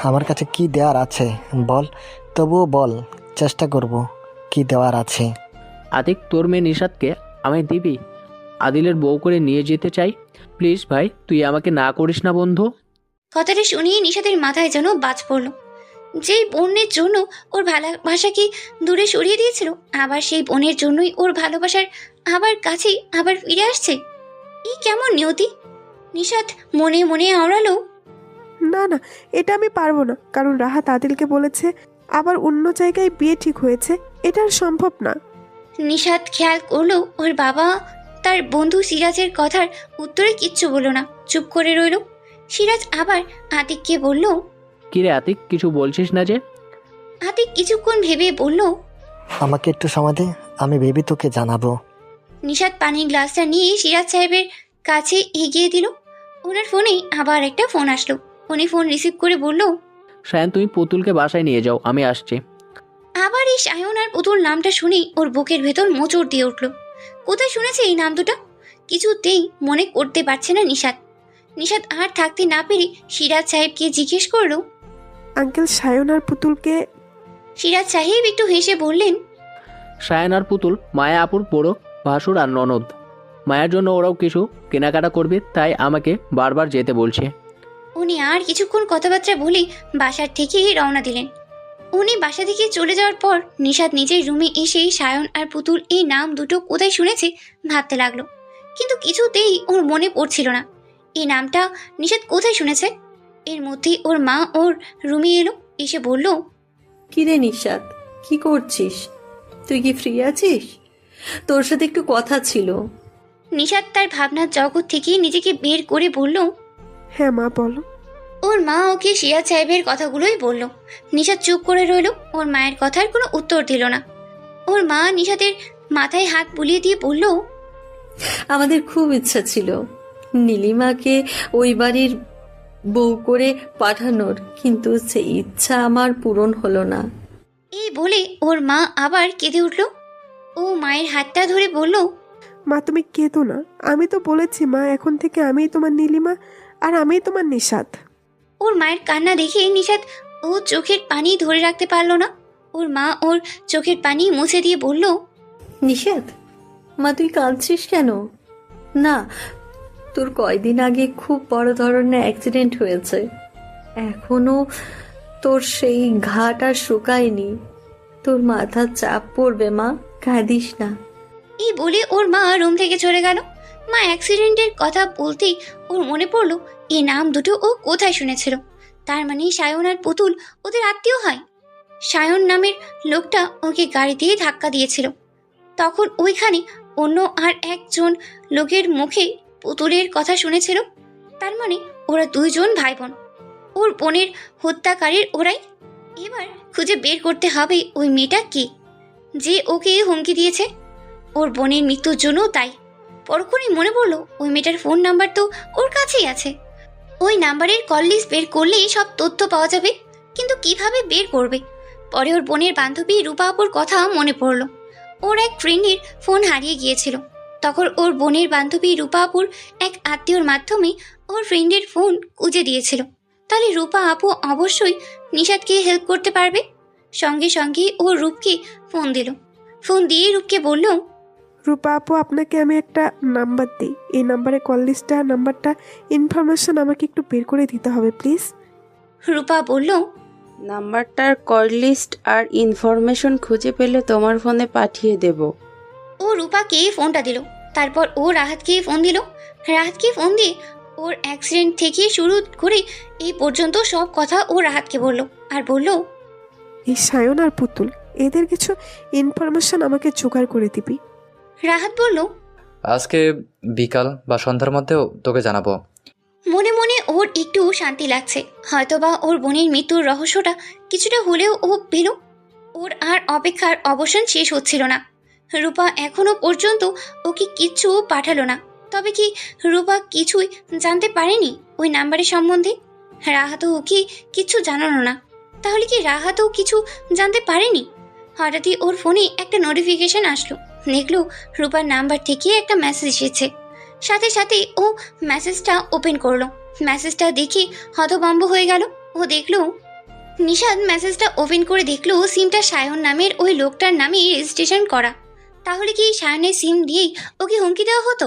আমার কাছে কি দেওয়ার আছে বল, তবুও বল, চেষ্টা করব কি দেওয়ার আছে। আতিক, তোর মেয়ে নিশাতকে আমায় দিবি? আদিলের বউ করে নিয়ে যেতে চাই, প্লিজ ভাই, তুই আমাকে না করিস না বন্ধু। কথাটা শুনিয়ে নিশাতের মাথায় যেন বাজ পড়ল। যেই বোনের জন্য ওর ভালোবাসাকে দূরে সরিয়ে দিয়েছিল, আবার সেই বোনের জন্যই ওর ভালোবাসার আবার কাছেই আবার ফিরে আসছে। এই কেমন নিয়তি! নিশাত মনে মনে আওড়ালো, না না, এটা আমি পারবো না, কারণ রাহাত আদিলকে বলেছে আবার অন্য জায়গায় বিয়ে ঠিক হয়েছে, এটা আর সম্ভব না। নিশাত খেয়াল করলো ওর বাবা তার বন্ধু সিরাজের কথার উত্তরে কিচ্ছু বলল না, চুপ করে রইল। সিরাজ আবার আতিককে বলল, কিরে আতিক, কিছু বলছিস না যে? আতিক কিছুক্ষণ ভেবে বলল, আমাকে একটু সময় দে, আমি ভেবে তোকে জানাবো। নিশাত পানির গ্লাসটা নিয়ে সিরাজ সাহেবের কাছে এগিয়ে দিল। ওনার ফোনে আবার একটা ফোন আসলো। উনি ফোন রিসিভ করে বলল, সায়ন, তুমি পুতুলকে বাসায় নিয়ে যাও, আমি আসছি। আবার এই সায়ন আর পুতুল নামটা শুনেই ওর বুকের ভেতর মোচড় দিয়ে উঠল। কোথায় শুনেছে এই নাম দুটো? কিছুতেই মনে করতে পারছে না নিশাত। নিশাত আর থাকতে না পেরে সিরাজ সাহেবকে জিজ্ঞেস করলো, আঙ্কেল, সায়ন আর পুতুলকে? সিরাজ সাহেব একটু হেসে বললেন, সায়ন আর পুতুল মায়া আপুর বড় ভাসুর আর ননদ। মায়ের জন্য ওরাও কিছু কেনাকাটা করবে, তাই আমাকে বারবার যেতে বলছে। উনি আর কিছুক্ষণ কথাবার্তা বলে বাসার থেকে রওনা দিলেন। উনি বাসা থেকে চলে যাওয়ার পর নিশাত নিজের রুমে এসে সায়ন আর পুতুল এই নাম দুটো কোথায় শুনেছে ভাবতে লাগলো, কিন্তু কিছুতেই ওর মনে পড়ছিল না এই নামটা নিশাত কোথায় শুনেছে। এর মধ্যেই ওর মা ওর রুমে এলো, এসে বলল, কিরে নিশাত, কি করছিস? তুই কি ফ্রি আছিস? তোর সাথে একটু কথা ছিল। নিশাত তার ভাবনার জগৎ থেকে নিজেকে বের করে বলল, হ্যাঁ মা, বলো। ওর মা ওকে সিরাজ সাহেবের কথাগুলোই বলল। নিশাত চুপ করে রইল, ওর মায়ের কথার কোনো উত্তর দিল না। ওর মা নিশাতের মাথায় হাত বুলিয়ে দিয়ে বলল, আমাদের খুব ইচ্ছা ছিল নীলিমাকে ওই বাড়ির বউ করে পাঠানোর, কিন্তু সেই ইচ্ছা আমার পূরণ হলো না। এই বলে ওর মা আবার কেঁদে উঠল। ও মায়ের হাতটা ধরে বলল, মা, তুমি কেঁদো না, আমি তো বলেছি মা, এখন থেকে আমিই তোমার নীলিমা আর আমিই তোমার নিশাত। ওর মায়ের কান্না দেখে নিশাত ও চোখের পানি ধরে রাখতে পারল না। ওর মা ওর চোখের পানি মুছে দিয়ে বলল, নিশাত, মা তুই কাঁদছিস কেন? না, তোর কয়দিন আগে খুব বড় ধরনের অ্যাক্সিডেন্ট হয়েছে, এখনো তোর সেই ঘাট আর শুকায়নি, তোর মাথার চাপ পড়বে মা, কাঁদিস না। এই বলে ওর মা রুম থেকে চলে গেল। মা অ্যাক্সিডেন্টের কথা বলতেই ওর মনে পড়লো এই নাম দুটো ও কোথায় শুনেছিল। তার মানে সায়ন আর পুতুল ওদের আত্মীয় হয়। সায়ন নামের লোকটা ওকে গাড়ি দিয়ে ধাক্কা দিয়েছিল, তখন ওইখানে অন্য আর একজন লোকের মুখে পুতুলের কথা শুনেছিল। তার মানে ওরা দুইজন ভাই বোন, ওর বোনের হত্যাকারীর ওরাই। এবার খুঁজে বের করতে হবে ওই মেয়েটা কে, যে ওকে হুমকি দিয়েছে। ওর বোনের মৃত্যুর জন্য তাই। পরক্ষণই মনে পড়লো ওই মেয়েটার ফোন নাম্বার তো ওর কাছেই আছে। ওই নাম্বারের কল লিস্ট বের করলেই সব তথ্য পাওয়া যাবে, কিন্তু কিভাবে বের করবে? পরে ওর বোনের বান্ধবী রূপা আপুর কথা মনে পড়লো। ওর এক ফ্রেন্ডের ফোন হারিয়ে গিয়েছিল, তখন ওর বোনের বান্ধবী রূপা আপুর এক আত্মীয়র মাধ্যমে ওর ফ্রেন্ডের ফোন খুঁজে দিয়েছিল। তাহলে রূপা আপু অবশ্যই নিশাতকে হেল্প করতে পারবে। সঙ্গে সঙ্গে ও রূপকে ফোন দিল। ফোন দিয়ে রূপকে বলল, রূপা আপু, আপনাকে আমি একটা নাম্বার দিই, এই নাম্বারে কল লিস্টটা নাম্বারটা ইনফরমেশন আমাকে একটু বের করে দিতে হবে প্লিজ। রূপা বলল, নাম্বারটার কল লিস্ট আর ইনফরমেশন খুঁজে পেলে তোমার ফোনে পাঠিয়ে দেব। ও রূপাকে ফোনটা দিল। তারপর ও রাহাতকে ফোন দিল। রাহাতকে ফোন দিয়ে ওর অ্যাক্সিডেন্ট থেকে শুরু করে এই পর্যন্ত সব কথা ও রাহাতকে বলল, আর বলল, এই সায়ন আর পুতুল, এদের কিছু ইনফরমেশন আমাকে জোগাড় করে দিবি। রাহাত বলল, আজকে বিকাল বা সন্ধ্যার মধ্যেও তোকে জানাবো। মনে মনে ওর একটু শান্তি লাগছে, হয়তোবা ওর বোনের মৃত্যুর রহস্যটা কিছুটা হলেও ও পেল। ওর আর অপেক্ষার অবসান শেষ হচ্ছিল না। রূপা এখনো পর্যন্ত ওকে কিচ্ছু পাঠালো না। তবে কি রূপা কিছুই জানতে পারেনি ওই নাম্বারের সম্বন্ধে? রাহাতও ওকে কিছু জানালো না। তাহলে কি রাহাতও কিছু জানতে পারেনি? হঠাৎই ওর ফোনে একটা নোটিফিকেশন আসলো। দেখলো রূপার নাম্বার থেকে একটা মেসেজ এসেছে। সাথে সাথে ও মেসেজটা ওপেন করলো। মেসেজটা দেখে হতভম্ব হয়ে গেল। ও দেখলো নিশাদ মেসেজটা ওপেন করে দেখলো সিমটা সায়ন নামের ওই লোকটার নামে রেজিস্ট্রেশন করা। তাহলে কি সায়নের সিম দিয়েই ওকে হুমকি দেওয়া হতো?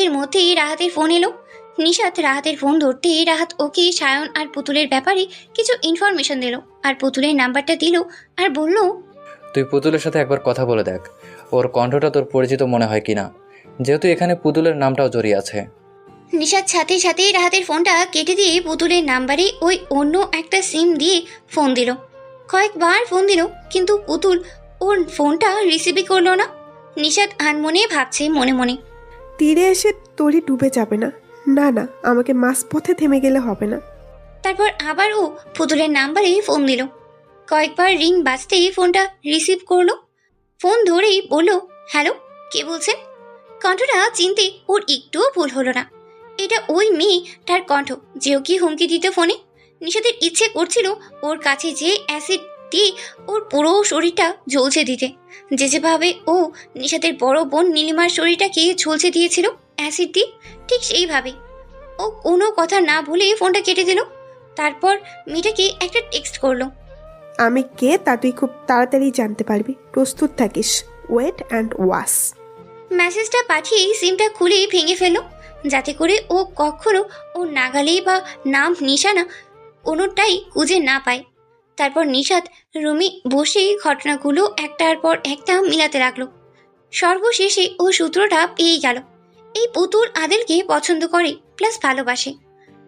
এর মধ্যেই রাহাতের ফোন এলো। নিশাদ রাহাতের ফোন ধরতেই রাহাত ওকে সায়ন আর পুতুলের ব্যাপারে কিছু ইনফরমেশন দিল আর পুতুলের নাম্বারটা দিল আর বলল, তুই পুতুলের সাথে একবার কথা বলে দেখ, ওর কণ্ঠটা তোর পরিচিত মনে হয় কিনা, যেহেতু এখানে পুতুলের নামটাও জড়িয়ে আছে। নিশাদ সাথে সাথেই রাহাতের ফোনটা কেটে দিয়ে পুতুলের নাম্বারে ওই অন্য একটা সিম দিয়ে ফোন দিল। কয়েকবার ফোন দিল কিন্তু পুতুল ওর ফোনটা রিসিভই করলো না। নিশাদ আনমনে ভাবছে মনে মনে, তীরে এসে তরি ডুবে যাবে না। না না, আমাকে মাঝপথে থেমে গেলে হবে না। তারপর আবার ও পুতুলের নাম্বারে ফোন দিল। কয়েকবার রিং বাজতেই ফোনটা রিসিভ করলো। ফোন ধরেই বলল, হ্যালো, কে বলছেন? কণ্ঠটা চিনতে ওর একটুও ভুল হলো না। এটা ওই মেয়েটার কণ্ঠ যে ওকে হুমকি দিতে ফোনে। নিশাদের ইচ্ছে করছিল ওর কাছে যে অ্যাসিড দিয়ে ওর পুরো শরীরটা ঝলসে দিতে, যেভাবে ও নিশাদের বড় বোন নীলিমার শরীরটাকে ঝলসে দিয়েছিল অ্যাসিড দিয়ে, ঠিক সেইভাবে। ও কোনো কথা না বলে ফোনটা কেটে দিল। তারপর মেয়েটাকে একটা টেক্সট করলো, আমি কে তা তুই খুব তাড়াতাড়ি জানতে পারবি, প্রস্তুত থাকিস, ওয়েট অ্যান্ড ওয়াচ। মেসেজটা পাঠিয়ে সিমটা খুলে ভেঙে ফেললো যাতে করে ও কখনো ও নাগালেই বা নাম নিশানা কোনোটাই খুঁজে না পায়। তারপর নিশাদ রুমে বসেই ঘটনাগুলো একটার পর একটা মিলাতে লাগলো। সর্বশেষে ও সূত্রটা পেয়ে গেল। এই পুতুল আদিলকে পছন্দ করে প্লাস ভালোবাসে।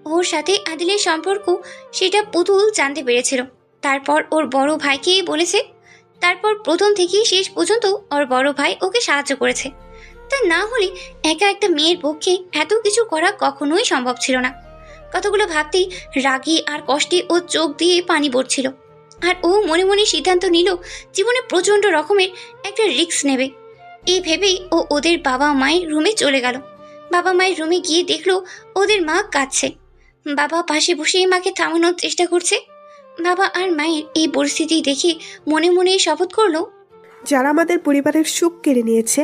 ওর সাথে আদিলের সম্পর্ক সেটা পুতুল জানতে পেরেছিল। তারপর ওর বড় ভাইকে বলেছে। তারপর প্রথম থেকে শেষ পর্যন্ত ওর বড় ভাই ওকে সাহায্য করেছে। তা না হলে একা একটা মেয়ের পক্ষে এত কিছু করা কখনোই সম্ভব ছিল না। কতগুলো ভাবতেই রাগে আর কষ্টে ও চোখ দিয়ে পানি পড়ছিল। আর ও মনে মনে সিদ্ধান্ত নিল জীবনে প্রচণ্ড রকমের একটা রিস্ক নেবে। এই ভেবেই ও ওদের বাবা মায়ের রুমে চলে গেল। বাবা মায়ের রুমে গিয়ে দেখলো ওদের মা কাঁদছে। বাবা পাশে বসে মাকে থামানোর চেষ্টা করছে। বাবা আর মায়ের এই পরিস্থিতি দেখে মনে মনে শপথ করলো, যারা আমাদের পরিবারের সুখ কেড়ে নিয়েছে,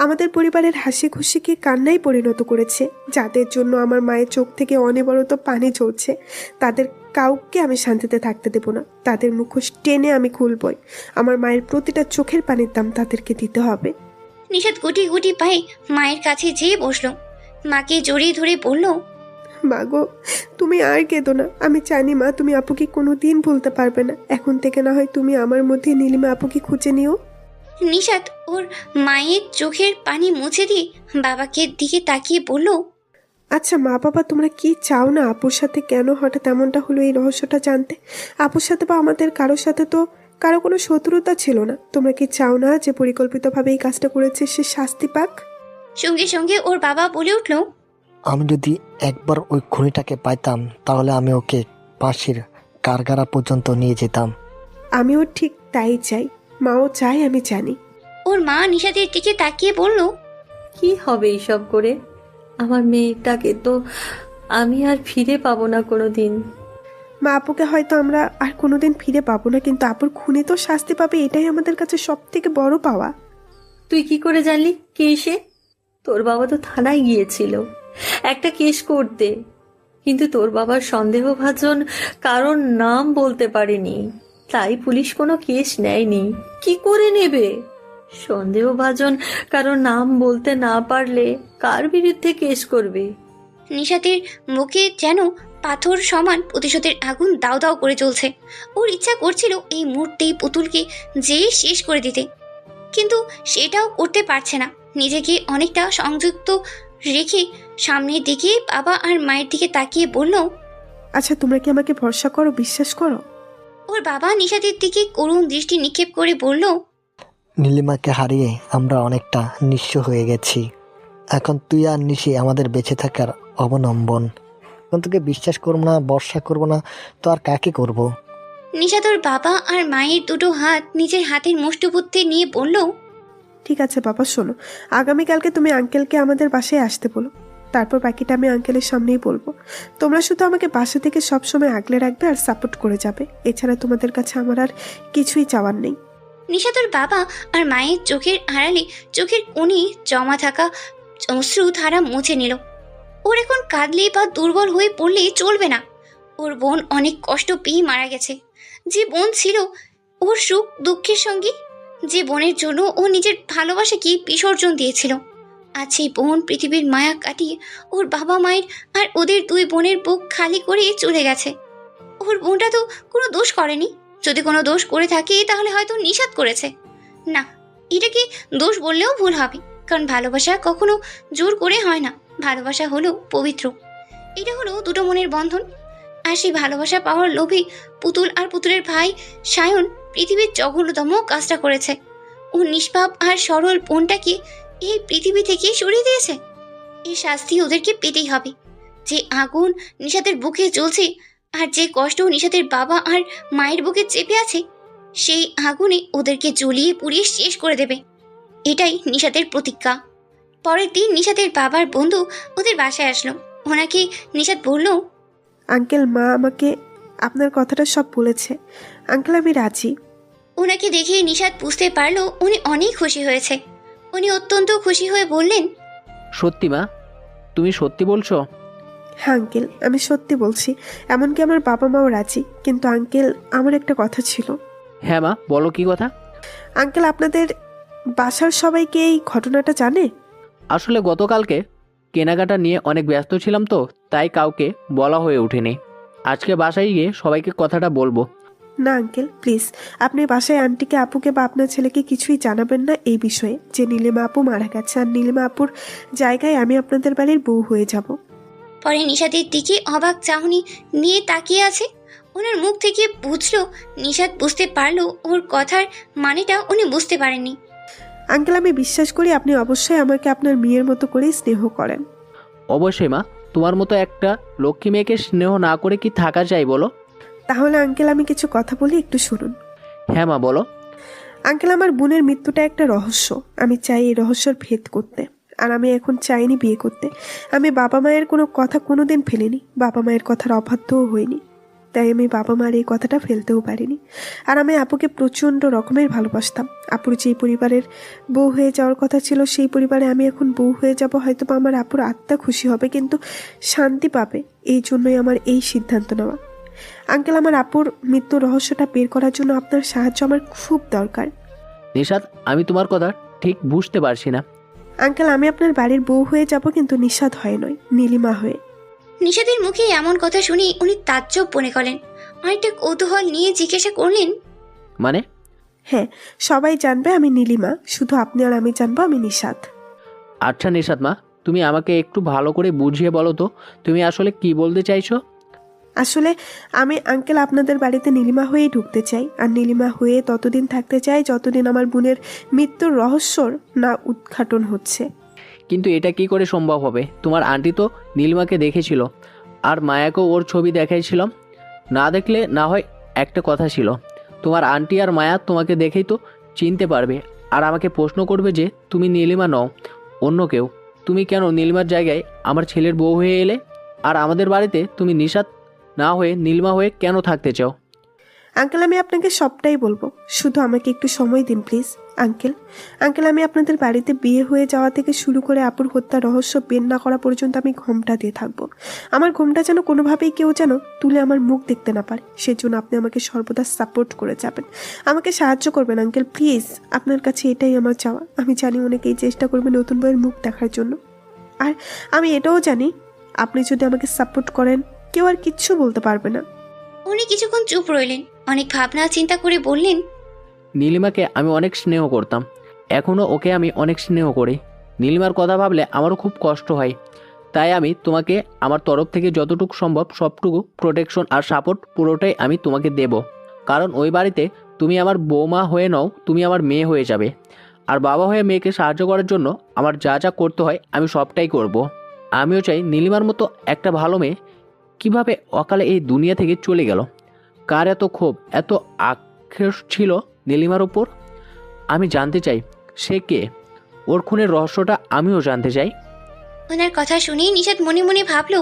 আমাদের পরিবারের হাসি খুশিকে কান্নায় পরিণত করেছে, যাদের জন্য আমার মায়ের চোখ থেকে অনবরত পানি ঝরছে, তাদের কাউকে আমি শান্তিতে থাকতে দেব না। তাদের মুখোশ টেনে আমি খুলবই। আমার মায়ের প্রতিটা চোখের পানির দাম তাদেরকে দিতে হবে। নিশাদ গুটি গুটি পায়ে মায়ের কাছে যেয়ে বসলো। মাকে জড়িয়ে ধরে বলল, মা গো, তুমি আর কেঁদো না। আমি জানি মা, তুমি আপুকে কোনো দিন ভুলতে পারবে না। এখন থেকে না হয় তুমি আমার মধ্যে নীলিমা আপুকে খুঁজে নিও। নিশাদ ওর মায়ের চোখের পানি মুছে দিয়ে বাবাকে দিকে তাকিয়ে বলল, আচ্ছা মা বাবা, তোমরা কি চাও না আপুর সাথে কেন হঠাৎ এমনটা হলো এই রহস্যটা জানতে? আপুর সাথে বা আমাদের কারোর সাথে তো কারো কোনো শত্রুতা ছিল না। তোমরা কি চাও না যে পরিকল্পিতভাবে এই কাজটা করেছে সে শাস্তি পাক? সঙ্গে সঙ্গে ওর বাবা বলে উঠল, আমি যদি একবার ওই খুনিটাকে পাইতাম তাহলে আমি ওকে ফাঁসির কারাগার পর্যন্ত নিয়ে যেতাম। আমিও ঠিক তাই চাই, মাও চাই, আমি জানি। ওর মা নিশাদের দিকে তাকিয়ে বলল, কি হবে এইসব করে? আমার মেয়েটাকে তো আমি আর ফিরে পাবো না কোনো দিন। মা, আপুকে হয়তো আমরা আর কোনোদিন ফিরে পাবো না, কিন্তু আপুর খুনি তো শাস্তি পাবে, এটাই আমাদের কাছে সব থেকে বড় পাওয়া। তুই কি করে জানলি কে সে? তোর বাবা তো থানায় গিয়েছিল একটা কেস করতে, কিন্তু তোর বাবার সন্দেহভাজন কারণ নাম বলতে পারেনি, তাই পুলিশ কোনো কেস নেয়নি। কি করে নেবে? সন্দেহভাজন কারণ নাম বলতে না পারলে কার বিরুদ্ধে কেস করবে? নিশাতের মুখে যেন পাথর সমান প্রতিশোধের আগুন দাও দাও করে চলছে। ওর ইচ্ছা করছিল এই মুহূর্তেই পুতুলকে যে শেষ করে দিতে, কিন্তু সেটাও করতে পারছে না। নিজেকে অনেকটা সংযুক্ত রেখে সামনের দিকে বাবা আর মায়ের দিকে তাকিয়ে বলল, আচ্ছা তোমরা কি আমাকে ভরসা করো, বিশ্বাস করো? ওর বাবা নিশাতের দিকে করুণ দৃষ্টি নিক্ষেপ করে বলল, নীলিমাকে হারিয়ে আমরা অনেকটা নিঃস্ব হয়ে গেছি। এখন তুই আর নিশি আমাদের বেঁচে থাকার অবলম্বন। এখন তোকে বিশ্বাস করবো না, ভরসা করবো না তো আর কাকে করব? নিশাত ওর বাবা আর মায়ের দুটো হাত নিজের হাতের মুষ্টিবুদ্ধি নিয়ে বলল, ঠিক আছে বাবা, শোনো, আগামীকালকে তুমি আঙ্কেলকে আমাদের বাসায় আসতে বলো। তারপর বাকিটা আমি আঙ্কেলের সামনেই বলবো। তোমরা শুধু আমাকে বাসা থেকে সবসময় আগলে রাখবে আর সাপোর্ট করে যাবে। এছাড়া তোমাদের কাছে আমার আর কিছুই চাওয়ার নেই। নিশাত ওর বাবা আর মায়ের চোখের আড়ালে চোখের কোণে জমা থাকা অশ্রু ধারা মুছে নিল। ওর এখন কাঁদলে বা দুর্বল হয়ে পড়লে চলবে না। ওর বোন অনেক কষ্ট পেয়ে মারা গেছে। যে বোন ছিল ওর সুখ দুঃখের সঙ্গী, যে বোনের জন্য ও নিজের ভালোবাসাকে বিসর্জন দিয়েছিল, আজ সেই বোন পৃথিবীর মায়া কাটিয়ে ওর বাবা মায়ের আর ওদের দুই বোনের বুক খালি করে চলে গেছে। ওর বোনটা তো কোনো দোষ করেনি। যদি কোনো দোষ করে থাকে তাহলে হয়তো নিষাদ করেছে। না, এটাকে দোষ বললেও ভুল হবে, কারণ ভালোবাসা কখনো জোর করে হয় না। ভালোবাসা হলো পবিত্র। এটা হলো দুটো মনের বন্ধন। আর সেই ভালোবাসা পাওয়ার লোভে পুতুল আর পুতুলের ভাই সায়ন পৃথিবীর জঘন্যতম কাজটা করেছে। ও নিষ্পাপ আর সরল বোনটাকে এই পৃথিবী থেকে সরিয়ে দিয়েছে। এই শাস্তি ওদেরকে পেতেই হবে। যে আগুন নিশাতের বুকে জ্বলছে আর যে কষ্ট নিশাতের বাবা আর মায়ের বুকে চেপে আছে, সেই আগুনে ওদেরকে জ্বলিয়ে পুড়িয়ে শেষ করে দেবে। এটাই নিশাতের প্রতিজ্ঞা। পরের দিন নিশাতের বাবার বন্ধু ওদের বাসায় আসলো। ওনাকে নিশাত বলল, আঙ্কেল, মা আমাকে আপনার কথাটা সব বলেছে। আঙ্কেল, আমি রাজি। ওনাকে দেখে নিশাত বুঝতে পারলো উনি অনেক খুশি হয়েছে। উনি অত্যন্ত খুশি হয়ে বললেন, সত্যি মা, তুমি সত্যি বলছো? হ্যাঁ আঙ্কেল, আমি সত্যি বলছি। এমনকি আমার বাবা মাও রাজি। কিন্তু আঙ্কেল, আমার একটা কথা ছিল। হ্যাঁ মা, বলো কি কথা? আঙ্কেল, আপনাদের বাসার সবাইকে এই ঘটনাটা জানে? আসলে গতকালকে কেনাকাটা নিয়ে অনেক ব্যস্ত ছিলাম, তো তাই কাউকে বলা হয়ে ওঠেনি। আজকে বাসায় গিয়ে সবাইকে কথাটা বলবো। না আঙ্কেল, প্লিজ, আপনি বাসায় আন্টিকে, আপুকে বা আপনার ছেলেকে কিছুই জানাবেন না এই বিষয়ে, যে নীলিমা আপু মারা গেছে। আর নীলিমা আপুর জায়গায় আমি আপনাদের বাড়ির বউ হয়ে যাব। পরে নিশাতের দিকে অবাক চাহনি নিয়ে তাকিয়ে আছে। ওনার মুখ থেকে বুঝলো, নিশাত বুঝতে পারলো ওর কথার মানেটা উনি বুঝতে পারেননি। আঙ্কেল, আমি বিশ্বাস করি আপনি অবশ্যই আমাকে আপনার মেয়ের মতো করেই স্নেহ করেন। অবশ্যই মা, তোমার মতো একটা লক্ষ্মী মেয়েকে স্নেহ না করে কি থাকা যায় বলো? তাহলে আঙ্কেল, আমি কিছু কথা বলি, একটু শুনুন। হ্যাঁ মা, বলো। আঙ্কেল, আমার বোনের মৃত্যুটা একটা রহস্য। আমি চাই এই রহস্যর ভেদ করতে। আর আমি এখন চাইনি বিয়ে করতে। আমি বাবা মায়ের কোনো কথা কোনোদিন ফেলিনি, বাবা মায়ের কথার অবাধ্যও হইনি। তাই আমি বাবা মার এই কথাটা ফেলতেও পারিনি। আর আমি আপুকে প্রচণ্ড রকমের ভালোবাসতাম। আপুর যেই পরিবারের বউ হয়ে যাওয়ার কথা ছিল, সেই পরিবারে আমি এখন বউ হয়ে যাব। হয়তো বা আমার আপুর আত্মা খুশি হবে, কিন্তু শান্তি পাবে। এই জন্যই আমার এই সিদ্ধান্ত নেওয়া। আঙ্কেল, আমার আপুর মৃত্যুর রহস্যটা বের করার জন্য আপনার সাহায্য আমার খুব দরকার। নিশাত, আমি তোমার কথা ঠিক বুঝতে পারছি না। আঙ্কেল, আমি আপনার বাড়ির বউ হয়ে যাব, কিন্তু নিশাত হয়ে নয়, নীলিমা হয়ে। নিশাতের মুখে এমন কথা শুনে উনি তাজ্জব মনে করলেন। অনেকটা কৌতূহল নিয়ে জিজ্ঞাসা করলেন, মানে? হ্যাঁ, সবাই জানবে আমি নীলিমা, শুধু আপনি আর আমি জানবো আমি নিশাত। আচ্ছা নিশাত মা, তুমি আমাকে একটু ভালো করে বুঝিয়ে বলো তো, তুমি আসলে কি বলতে চাইছো? আসলে আমি আঙ্কেল আপনাদের বাড়িতে নীলিমা হয়েই ঢুকতে চাই। আর নীলিমা হয়ে ততদিন থাকতে চাই যতদিন আমার বোনের মৃত্যুর রহস্যর না উদ্ঘাটন হচ্ছে। কিন্তু এটা কি করে সম্ভব হবে? তোমার আন্টি তো নীলিমাকে দেখেছিল, আর মায়াকেও ওর ছবি দেখাইছিল। না দেখলে না হয় একটা কথা ছিল, তোমার আন্টি আর মায়া তোমাকে দেখেই তো চিনতে পারবে, আর আমাকে প্রশ্ন করবে যে তুমি নীলিমা নও, অন্য কেউ। তুমি কেন নীলিমার জায়গায় আমার ছেলের বউ হয়ে এলে? আর আমাদের বাড়িতে তুমি নিশাত না হয়ে নীলিমা হয়ে কেন থাকতে চাও? আঙ্কেল, আমি আপনাকে সবটাই বলবো, শুধু আমাকে একটু সময় দিন প্লিজ। আঙ্কেল, আমি আপনাদের বাড়িতে বিয়ে হয়ে যাওয়া থেকে শুরু করে আপুর হত্যার রহস্য বের না করা পর্যন্ত আমি ঘোমটা দিয়ে থাকবো। আমার ঘোমটা যেন কোনোভাবেই কেউ যেন তুলে আমার মুখ দেখতে না পারে, সেজন্য আপনি আমাকে সর্বদা সাপোর্ট করে যাবেন, আমাকে সাহায্য করবেন। আঙ্কেল প্লিজ, আপনার কাছে এটাই আমার চাওয়া। আমি জানি অনেকেই চেষ্টা করবে নতুন বইয়ের মুখ দেখার জন্য, আর আমি এটাও জানি আপনি যদি আমাকে সাপোর্ট করেন কেউ আর কিচ্ছু বলতে পারবে না। উনি কিছুক্ষণ চুপ রইলেন, অনেক ভাবনা চিন্তা করে বললেন, নীলিমাকে আমি অনেক স্নেহ করতাম, এখনও ওকে আমি অনেক স্নেহ করি। নীলিমার কথা ভাবলে আমারও খুব কষ্ট হয়। তাই আমি তোমাকে আমার তরফ থেকে যতটুকু সম্ভব সবটুকু প্রোটেকশন আর সাপোর্ট পুরোটাই আমি তোমাকে দেব। কারণ ওই বাড়িতে তুমি আমার বৌমা হয়ে নও, তুমি আমার মেয়ে হয়ে যাবে। আর বাবা হয়ে মেয়েকে সাহায্য করার জন্য আমার যা যা করতে হয় আমি সবটাই করব। আমিও চাই নীলিমার মতো একটা ভালো মেয়ে কীভাবে অকালে এই দুনিয়া থেকে চলে গেল। কার এত ক্ষোভ, এত আক্রোশ ছিল নীলিমার উপর? আমি জানতে চাই সে কে, ওর খুনের রহস্যটা আমিও জানতে চাই। ওনার কথা শুনেই নিশাত মনে মনে ভাবলো,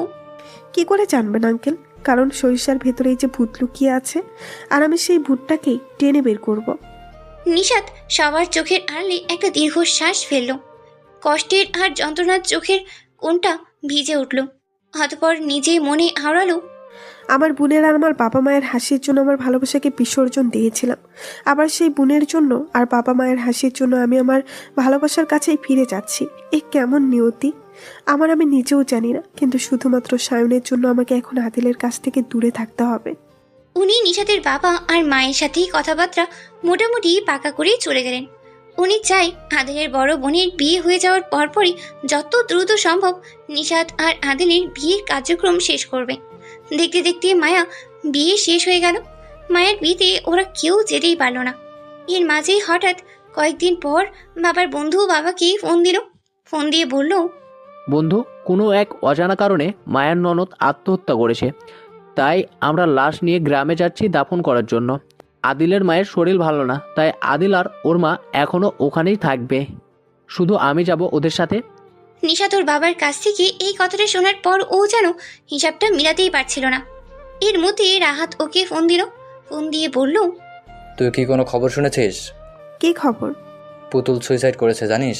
কি করে জানবেন আঙ্কেল? কারণ সরিষার ভেতরে এই যে ভূত লুকিয়ে আছে, আর আমি সেই ভূতটাকেই টেনে বের করব। নিশাত সবার চোখের আড়ালে একটা দীর্ঘশ্বাস ফেলল। কষ্টের আর যন্ত্রণার চোখের কোনটা ভিজে উঠল। অতঃপর নিজে মনে আওড়ালো, আমার বোনের আর আমার বাবা মায়ের হাসির জন্য আমার ভালোবাসাকে বিসর্জন দিয়েছিলাম, আবার সেই বোনের জন্য আর বাবা মায়ের হাসির জন্য আমি আমার ভালোবাসার কাছেই ফিরে যাচ্ছি। এ কেমন নিয়তি আমার, আমি নিজেও জানি না। কিন্তু শুধুমাত্র সায়নের জন্য আমাকে এখন আদিলের কাছ থেকে দূরে থাকতে হবে। উনি নিশাতের বাবা আর মায়ের সাথেই কথাবার্তা মোটামুটি পাকা করে চলে গেলেন। উনি চাই আদিলের বড় বোনের বিয়ে হয়ে যাওয়ার পরপরই যত দ্রুত সম্ভব নিশাত আর আদিলের বিয়ের কার্যক্রম শেষ করবে। দেখতে দেখতে মায়া বিয়ে শেষ হয়ে গেল। মায়ের বিয়েতে ওরা কেউ যেতেই পারল না। এর মাঝেই হঠাৎ কয়েকদিন পর বাবার বন্ধু বাবাকে ফোন দিয়ে বলল, বন্ধু, কোনো এক অজানা কারণে মায়ের ননদ আত্মহত্যা করেছে, তাই আমরা লাশ নিয়ে গ্রামে যাচ্ছি দাফন করার জন্য। আদিলের মায়ের শরীর ভালো না, তাই আদিল আর ওর মা এখনও ওখানেই থাকবে, শুধু আমি যাব ওদের সাথে। নিশাত ওর বাবার কাছ থেকে এই কথাটা শোনার পর ও যেন হিসাবটা মিলাতেই পারছিল না। এর মধ্যে রাহাত ওকে ফোন দিয়ে বলল, তুই কি কোনো খবর শুনেছিস? কি খবর? পুতুল সুইসাইড করেছে, জানিস?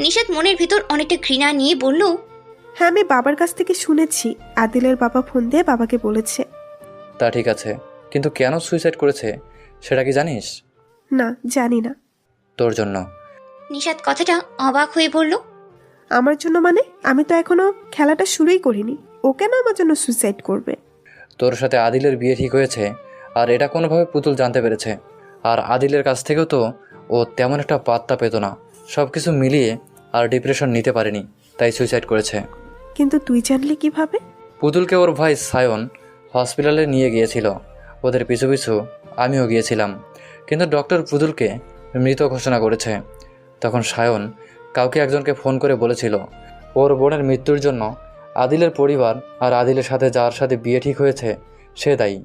নিশাত মনের ভিতর অনেকটা ঘৃণা নিয়ে বলল, হ্যাঁ, আমি বাবার কাছ থেকে শুনেছি। আদিলের বাবা ফোন দিয়ে বাবাকে বলেছে। তা ঠিক আছে, কিন্তু কেন সুইসাইড করেছে সেটা কি জানিস? না, জানি না। তোর জন্য। নিশাত কথাটা অবাক হয়ে বলল, আমার জন্য মানে? আমি তো এখনো খেলাটা শুরুই করিনি। ও কেন আমার জন্য সুইসাইড করবে? তোর সাথে আদিলের বিয়ে ঠিক হয়েছে, আর এটা কোনোভাবে পুতুল জানতে পেরেছে। আর আদিলের কাছ থেকেও তো ও তেমন একটা পাত্তা পেত না। সব কিছু মিলিয়ে আর ডিপ্রেশন নিতে পারেনি, তাই সুইসাইড করেছে। কিন্তু তুই জানলি কিভাবে? পুতুলকে ওর ভাই সায়ন হসপিটালে নিয়ে গিয়েছিল, ওদের পিছু পিছু আমিও গিয়েছিলাম। কিন্তু ডক্টর পুতুলকে মৃত ঘোষণা করেছে। তখন সায়ন কাউকে একজনকে ফোন করে বলেছিল ওর বোনের মৃত্যুর জন্য আদিলের পরিবার আর আদিলের সাথে যার সাথে বিয়ে ঠিক হয়েছে সে দায়ী।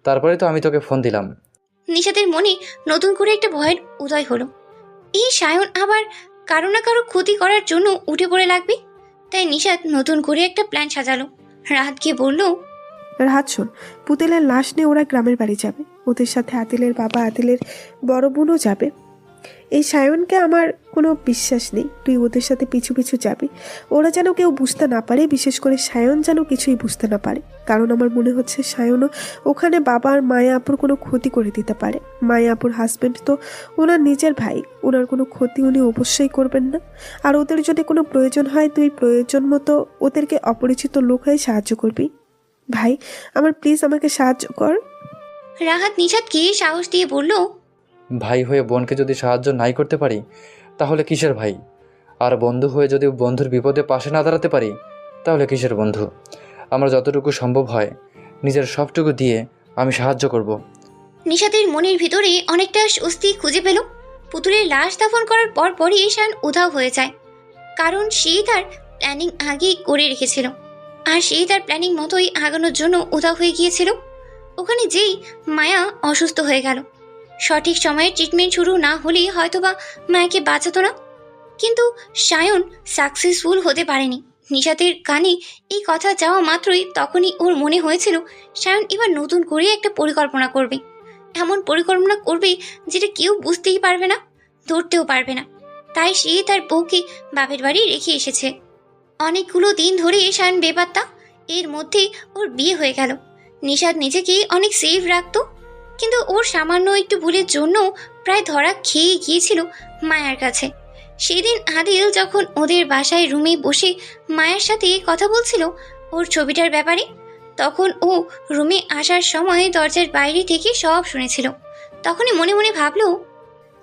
তারপরে তো আমি তোকে ফোন দিলাম। নিশাতের মনে নতুন করে একটা ভয়ের উদয় হলো। এই সায়ন আবার কারো না কারো ক্ষতি করার জন্য উঠে পড়ে লাগবে। তাই নিশাত নতুন করে একটা প্ল্যান সাজালো। রাহাতকে বলল, রাহাত শোন, পুতুলের লাশ নিয়ে ওরা গ্রামের বাড়ি যাবে। ওদের সাথে আদিলের বাবা, আদিলের বড় বোনও যাবে। এই সায়নকে আমার কোনো বিশ্বাস নেই। তুই ওদের সাথে পিছু পিছু যাবি। ওরা যেন কেউ বুঝতে না পারে, বিশেষ করে সায়ন যেন কিছুই বুঝতে না পারে। কারণ আমার মনে হচ্ছে সায়নও ওখানে বাবা আর মায়া আপুর কোনো ক্ষতি করে দিতে পারে। মায়া আপুর হাজব্যান্ড তো ওনার নিজের ভাই, ওনার কোনো ক্ষতি উনি অবশ্যই করবেন না। আর ওদের যদি কোনো প্রয়োজন হয়, তুই প্রয়োজন মতো ওদেরকে অপরিচিত লোক হয়ে সাহায্য করবি। ভাই আমার, প্লিজ আমাকে সাহায্য কর। রাহাত নিশাতকে সাহস দিয়ে বলল, ভাই হয়ে বোনকে যদি সাহায্য নাই করতে পারি তাহলে কিসের ভাই? আর বন্ধু হয়ে যদি বন্ধুর বিপদে পাশে না দাঁড়াতে পারি তাহলে কিসের বন্ধু? আমার যতটুকু সম্ভব হয় নিজের সবটুকু দিয়ে আমি সাহায্য করব। নিশাতের মনের ভিতরে অনেকটা স্বস্তি খুঁজে পেল। পুতুলের লাশ দাফন করার পরই শান উধাও হয়ে যায়। কারণ সে তার প্ল্যানিং আগেই করে রেখেছিল, আর সেই তার প্ল্যানিং মতোই আগানোর জন্য উধাও হয়ে গিয়েছিল। ওখানে যেই মায়া অসুস্থ হয়ে গেল। সঠিক সময়ে ট্রিটমেন্ট শুরু না হলেই হয়তোবা মায়াকে বাঁচাতো না। কিন্তু সায়ন সাকসেসফুল হতে পারেনি। নিশাতের কানে এই কথা যাওয়া মাত্রই তখনই ওর মনে হয়েছিল সায়ন এবার নতুন করে একটা পরিকল্পনা করবে। এমন পরিকল্পনা করবে যেটা কেউ বুঝতেই পারবে না, ধরতেও পারবে না। তাই সে তার বউকে বাপের বাড়ি রেখে এসেছে। অনেকগুলো দিন ধরে সায়ন বেপাত্তা। এর মধ্যেই ওর বিয়ে হয়ে গেল। নিশাত নিজেকে অনেক সেফ রাখতো, কিন্তু ওর সামান্য একটু ভুলের জন্য প্রায় ধরা খেয়ে গিয়েছিল মায়ার কাছে। সেদিন আদিল যখন ওদের বাসায় রুমে বসে মায়ের সাথে কথা বলছিল ওর ছবিটার ব্যাপারে, তখন ও রুমে আসার সময় দরজার বাইরে থেকে সব শুনেছিল। তখনই মনে মনে ভাবলো,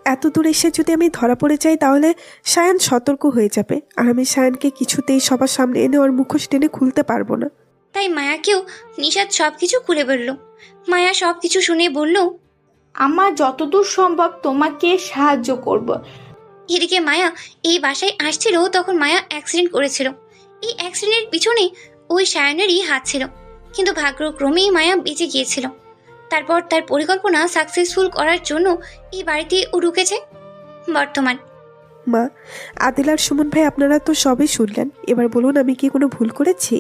এত দূর এসে যদি আমি ধরা পড়ে যাই তাহলে সায়ন সতর্ক হয়ে যাবে, আর আমি সায়নকে কিছুতেই সবার সামনে এনে ওর মুখোশ টেনে খুলতে পারবো না। তাই মায়াকেও নিশাত সবকিছু খুলে বলল। মায়া সবকিছু শুনে বলল, আমার যতদূর সম্ভব তোমাকে সাহায্য করব। এদিকে মায়া এই বাসায় আসছিল তখন মায়া অ্যাক্সিডেন্ট করেছিল। এই অ্যাক্সিডেন্টের পিছনে ওই সায়নেরই হাত ছিল, কিন্তু ভাগ্যক্রমেই মায়া বেঁচে গিয়েছিল। তারপর তার পরিকল্পনা সাকসেসফুল করার জন্য এই বাড়িতে ও ঢুকেছে। বর্তমান মা, আদিল আর সুমন ভাই আপনারা তো সবই শুনলেন, এবার বলুন আমি কি কোনো ভুল করেছি?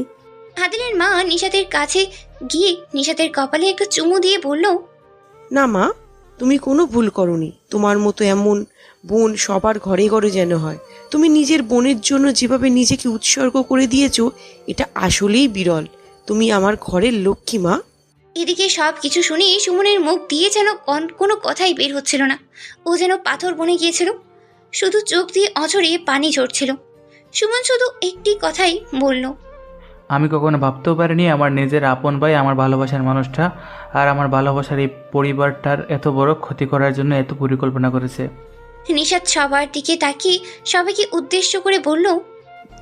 আদিলের মা নিশাতের কাছে গিয়ে নিশাতের কপালে একটা চুমু দিয়ে বলল, না মা, তুমি কোনো ভুল করনি। তোমার মতো এমন বোন সবার ঘরে ঘরে যেন হয়। তুমি নিজের বোনের জন্য যেভাবে নিজেকে উৎসর্গ করে দিয়েছো, এটা আসলেই বিরল। তুমি আমার ঘরের লক্ষ্মী মা। এদিকে সব কিছু শুনে সুমনের মুখ দিয়ে যেন কোনো কথাই বের হচ্ছিল না। ও যেন পাথর বনে গিয়েছিল, শুধু চোখ দিয়ে অঝরে পানি ঝরছিল। সুমন শুধু একটি কথাই বলল, আমি কখনো ভাবতেও পারিনি আমার নিজের আপন ভাই, আমার ভালোবাসার মানুষটা আর আমার ভালোবাসার এই পরিবারটার এত বড় ক্ষতি করার জন্য এত পরিকল্পনা করেছে। নিশাত সবার দিকে তাকিয়ে সবাইকে উদ্দেশ্য করে বলল,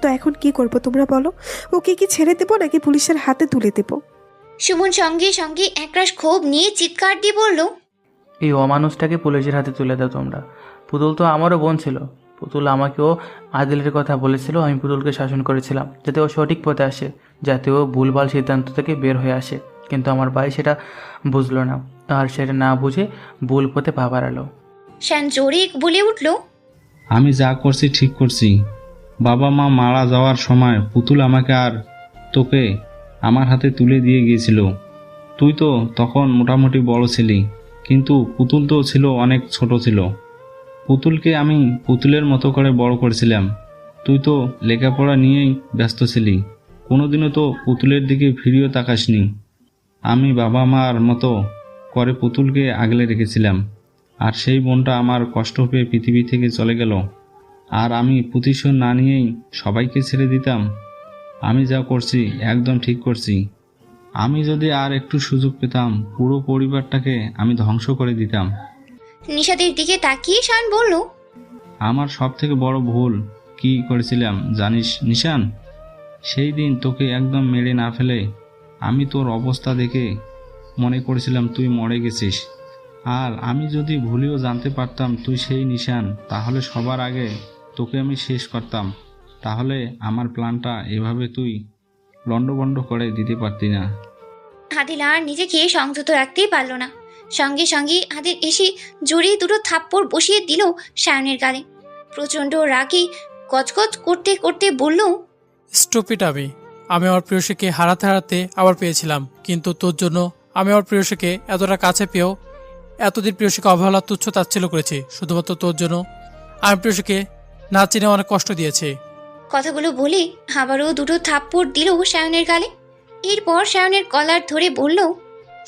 তো এখন কি করব তোমরা বলো? ওকে কি ছেড়ে দেবো নাকি পুলিশের হাতে তুলে দেবো? সুমন সঙ্গে সঙ্গে একরাশ ক্ষোভ নিয়ে চিৎকার দিয়ে বলল, এই অমানুষটাকে পুলিশের হাতে তুলে দাও তোমরা। পুতুল তো আমারও বোন ছিল। পুতুল আমাকেও আদিলের কথা বলেছিল। আমি পুতুলকে শাসন করেছিলাম যাতে ও সঠিক পথে আসে, যাতে ও ভুলভাল সিদ্ধান্ত থেকে বের হয়ে আসে। কিন্তু আমার ভাই সেটা বুঝলো না, আর সেটা না বুঝে ভুল পথে পা বাড়ালো। শ্যান জোরে বলে উঠল, আমি যা করছি ঠিক করছি। বাবা মা মারা যাওয়ার সময় পুতুল আমাকে আর তোকে আমার হাতে তুলে দিয়ে গিয়েছিল। তুই তো তখন মোটামুটি বড় ছিলি, কিন্তু পুতুল তো ছিল অনেক ছোট ছিল। পুতুলকে আমি পুতুলের মতো করে বড় করেছিলাম। তুই তো লেখাপড়া নিয়েই ব্যস্ত ছিলি, কোনোদিনও তো পুতুলের দিকে ফিরিয়েও তাকাসনি। আমি বাবা মার মতো করে পুতুলকে আগলে রেখেছিলাম, আর সেই বোনটা আমার কষ্ট পেয়ে পৃথিবী থেকে চলে গেল, আর আমি প্রতিশোধ না নিয়েই সবাইকে ছেড়ে দিতাম। আমি যা করছি একদম ঠিক করছি। আমি যদি আর একটু সুযোগ পেতাম পুরো পরিবারটাকে আমি ধ্বংস করে দিতাম। নিশাতের দিকে তাকিয়ে শান বলল, আমার সব থেকে বড় ভুল কি করেছিলাম জানিস নিশান? সেই দিন তোকে একদম মেরে না ফেলে আমি তোর অবস্থা দেখে মনে করেছিলাম তুই মরে গেছিস। আর আমি যদি ভুলেও জানতে পারতাম তুই সেই নিশান, তাহলে সবার আগে তোকে আমি শেষ করতাম। তাহলে আমার প্ল্যানটা এভাবে তুই লন্ডভন্ড করে দিতে পারতি না। আদিল আর নিজেকে সংযত রাখতেই পারল না। সঙ্গে সঙ্গে আদিল এসে জোরে দুটো থাপ্পড় বসিয়ে দিল সায়নের গালে। প্রচণ্ড রাগে গজগজ করতে করতে বলল, স্টুপিড আমি আমার প্রিয়সীকে হারাতে হারাতে আবার পেয়েছিলাম, কিন্তু তোর জন্য আমি আমার প্রিয়সীকে এতটা কাছে পেয়েও এতদিন প্রিয়সীকে অবহেলা তুচ্ছ তাচ্ছিল্য করেছি শুধুমাত্র তোর জন্য। আমি প্রিয়সীকে না চিনে অনেক কষ্ট দিয়েছি। কথাগুলো বলে আবারও দুটো থাপ্পড় দিল সায়নের গালে। এরপর সায়নের কলার ধরে বলল,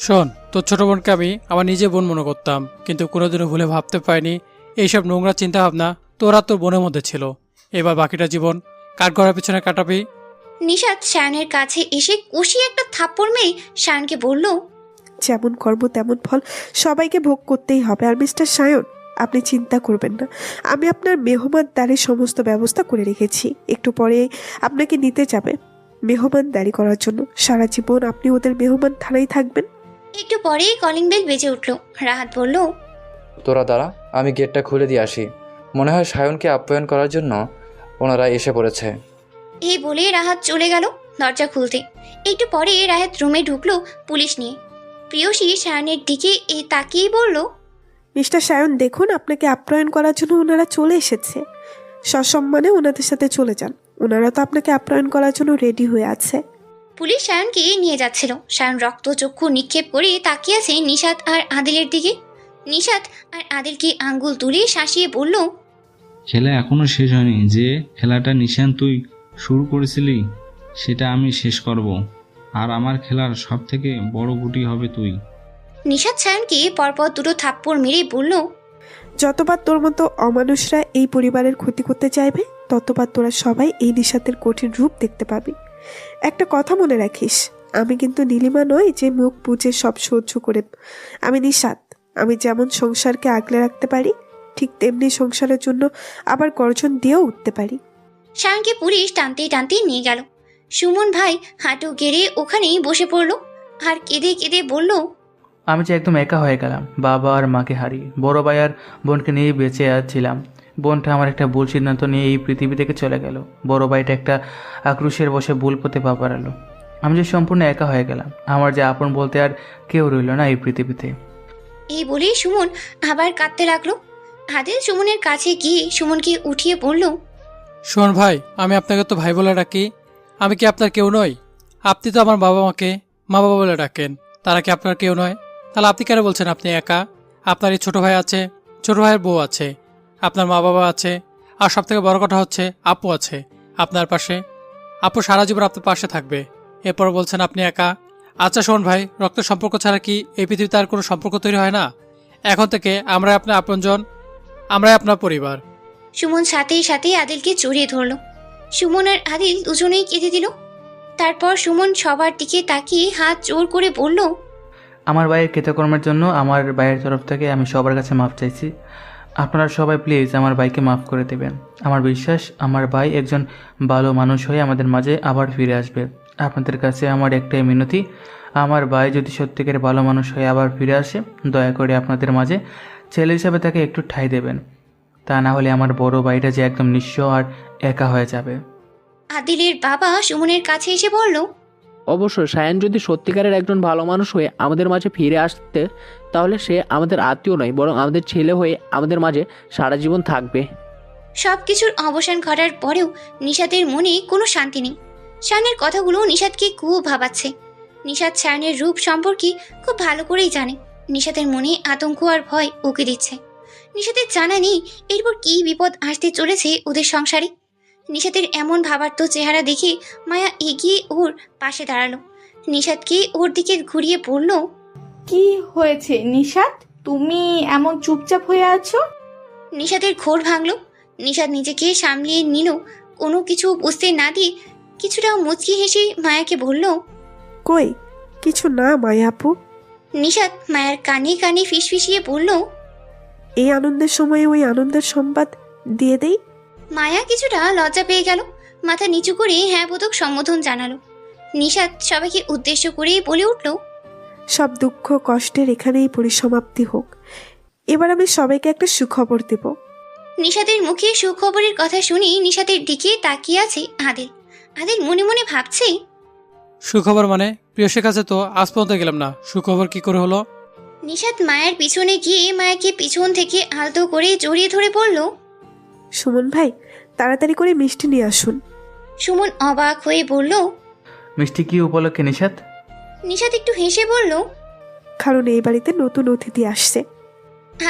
শোন, তোর ছোট বোনকে আমি আমার নিজের বোন মনে করতাম, কিন্তু কোনোদিনও ভুলে ভাবতে পারিনি এইসব নোংরা চিন্তাভাবনা তোর আর তোর বোনের মধ্যে ছিল। এবার বাকিটা জীবন কাঠ গড়ার পিছনে কাটাবি। নিশাত সায়নের কাছে এসে কষিয়ে একটা থাপ্পড় মেরে সায়নকে বলল, যেমন কর্ম তেমন ফল সবাইকে ভোগ করতেই হবে। আর মিস্টার সায়ন, আপনি চিন্তা করবেন না, আমি আপনার মেহমানদারির সমস্ত ব্যবস্থা করে রেখেছি। একটু পরে আপনাকে নিতে যাবে মেহমানদারি করার জন্য। সারা জীবন আপনি ওদের মেহমান থানায় থাকবেন। একটু পরেই কলিং বেল বেজে উঠল। রাহাত বলল, তোরা দাঁড়া, আমি গেটটা খুলে দিয়ে আসি। মনে হয় সায়নকে আপ্যায়ন করার জন্য ওনারা এসে পড়েছে। এই বলে রাহাত চলে গেল দরজা খুলতে। একটু পরে রাহাত রুমে ঢুকলো পুলিশ নিয়ে। প্রিয়সী সায়নের দিকে এই তাকিয়ে বলল, মিস্টার সায়ন, দেখুন আপনাকে আপ্যায়ন করার জন্য ওনারা চলে এসেছে। সসম্মানে ওনাদের সাথে চলে যান, ওনারা তো আপনাকে আপ্যায়ন করার জন্য রেডি হয়ে আছে। পুলিশ সায়নকে নিয়ে যাচ্ছিল। সায়ন রক্তচক্ষু নিক্ষেপ করে তাকিয়ে আছে নিশাত আর আদিলের দিকে। নিশাত আর আদিলকে আঙ্গুল তুলে শাসিয়ে বলল, খেলা এখনো শেষ হয়নি। যে খেলাটা নিশান তুই শুরু করেছিলি সেটা আমি শেষ করব, আর আমার খেলার সব থেকে বড় গুটি হবে তুই। নিশাত সায়নকে পরপর দুটো থাপ্পড় মেরে বলল, যতবার তোর মতো অমানুষরা এই পরিবারের ক্ষতি করতে চাইবে, ততবার তোরা সবাই এই নিশাতের কঠিন রূপ দেখতে পাবি। একটা কথা মনে রাখিস, আমি কিন্তু নীলিমা নয় যে মুখ বুজে সব সহ্য করে। আমি নিশাত। আমি যেমন সংসারকে আগলে রাখতে পারি, ঠিক তেমনি সংসারের জন্য আবার গর্জন দিয়েও উঠতে পারি। সায়নকে পুলিশ টানতে টানতে নিয়ে গেল। সুমন ভাই হাঁটু গেড়ে ওখানেই বসে পড়ল আর কেঁদে কেঁদে বলল, আমি যে একদম একা হয়ে গেলাম, বাবা আর মাকে হারিয়ে বড় ভাই আর বোনকে নিয়ে বেঁচে ছিলাম। বোনটা আমার একটা ভুল সিদ্ধান্ত নিয়ে এই পৃথিবী থেকে চলে গেল। বড় ভাইটা একটা আক্রোশের বসে ভুল পথে পা বাড়ালো। আমি যে সম্পূর্ণ একা হয়ে গেলাম। আমার যে আপন বলতে আর কেউ রইল না এই পৃথিবীতে। এই বলেই সুমন আবার কাঁদতে লাগলো। আদিল সুমনের কাছে গিয়ে সুমনকে উঠিয়ে বলল, শোন ভাই, আমি আপনাকে তো ভাই বলে ডাকি, আমি কি আপনার কেউ নই? আপনি তো আমার বাবা মাকে মা বাবা বলে ডাকেন, তারা কি আপনার কেউ নয়? তাহলে আপনি কেন বলছেন আপনি একা? আপনার এই ছোট ভাই আছে, ছোট ভাইয়ের বউ আছে, আপনার মা বাবা আছে, আর সব থেকে বড় কথা হচ্ছে আপু আছে আপনার পাশে। আপু সারা জীবন আপনার পাশে থাকবে, এরপর বলছেন আপনি একা। আচ্ছা শোন ভাই, রক্তের সম্পর্ক ছাড়া কি এই পৃথিবীতে আর কোনো সম্পর্ক তৈরি হয় না? এখন থেকে আমরাই আপনার আপনজন, আমরাই আপনার পরিবার। সুমন সাথেই সাথেই আদিলকে জড়িয়ে ধরল। সুমন আর আদিল দুজনেই কেঁদে দিল। তারপর সুমন সবার দিকে তাকিয়ে হাত জোর করে বলল, আমার ভাইয়ের কৃতকর্মের জন্য আমার ভাইয়ের তরফ থেকে আমি সবার কাছে মাফ চাইছি। আপনারা সবাই প্লিজ আমার ভাইকে মাফ করে দেবেন। আমার বিশ্বাস আমার ভাই একজন ভালো মানুষ হয়ে আমাদের মাঝে আবার ফিরে আসবে। আপনাদের কাছে আমার একটাই মিনতি, আমার ভাই যদি সত্যিকারের ভালো মানুষ হয়ে আবার ফিরে আসে, দয়া করে আপনাদের মাঝে ছেলে হিসাবে তাকে একটু ঠাঁই দেবেন। তা না হলে আমার বড় ভাইটা যে একদম নিঃস্ব আর একা হয়ে যাবে। আদিলের বাবা সুমনের কাছে এসে বলল, অবশ্যই সায়ান যদি সত্যিকারের একজন ভালো মানুষ হয়ে আমাদের মাঝে ফিরে আসতে, তাহলে সে আমাদের আত্মীয় নয়, বরং আমাদের ছেলে হয়ে আমাদের মাঝে সারা জীবন থাকবে। সবকিছুর অবসান ঘটার পরেও নিশাতের মনে কোনো শান্তি নেই। শায়নের কথাগুলো নিশাতকে খুব ভাবাচ্ছে। নিশাত শায়নের রূপ সম্পর্কে খুব ভালো করেই জানে। নিশাতের মনে আতঙ্ক আর ভয় উকি দিচ্ছে। নিশাতের জানা নেই এরপর কী বিপদ আসতে চলেছে ওদের সংসারে। নিশাতের এমন ভাবার্থ চেহারা দেখে মায়া এগিয়ে ওর পাশে দাঁড়ালো। নিশাতকে ওর দিকে ঘুরিয়ে বলল, কি হয়েছে নিশাত, তুমি এমন চুপচাপ হয়ে আছো? নিশাতের ঘোর ভাঙল। নিশাত নিজেকে সামলিয়ে নিল, কোনো কিছু বুঝতে না দিয়ে কিছুটা মুচকি হেসে মায়াকে বলল, কই কিছু না মায়া আপু। নিশাত মায়ের কানে কানে ফিসফিসিয়ে বলল, এই আনন্দের সময়ে ওই আনন্দের সংবাদ দিয়ে দেই। মায়া কিছুটা লজ্জা পেয়ে গেল, মাথা নিচু করে হ্যাঁ বোধক সম্বোধন জানালো। নিশাত সবাইকে উদ্দেশ্য করে বলে উঠল, সব দুঃখ কষ্টের এখানেই পরিসমাপ্তি হোক। এবার আমি সবাইকে একটা সুখবর দেব। নিশাতের মুখে সুখবরের কথা শুনে নিশাতের দিকে তাকিয়ে আছে আদিল। আদিল মনে মনে ভাবছে, সুখবর মানে? প্রিয়সের কাছে তো আজ পর্যন্ত গেলাম না, সুখবর কি করে হলো? নিশাত মায়ের পিছনে গিয়ে মায়াকে পিছন থেকে আলতো করে জড়িয়ে ধরে বলল, সুমন ভাই তাড়াতাড়ি করে মিষ্টি নিয়ে আসুন। সুমন অবাক হয়ে বলল, মিষ্টি কি উপলক্ষে নিশাত? নিশাত একটু হেসে বলল, কারণ এই বাড়িতে নতুন অতিথি আসছে।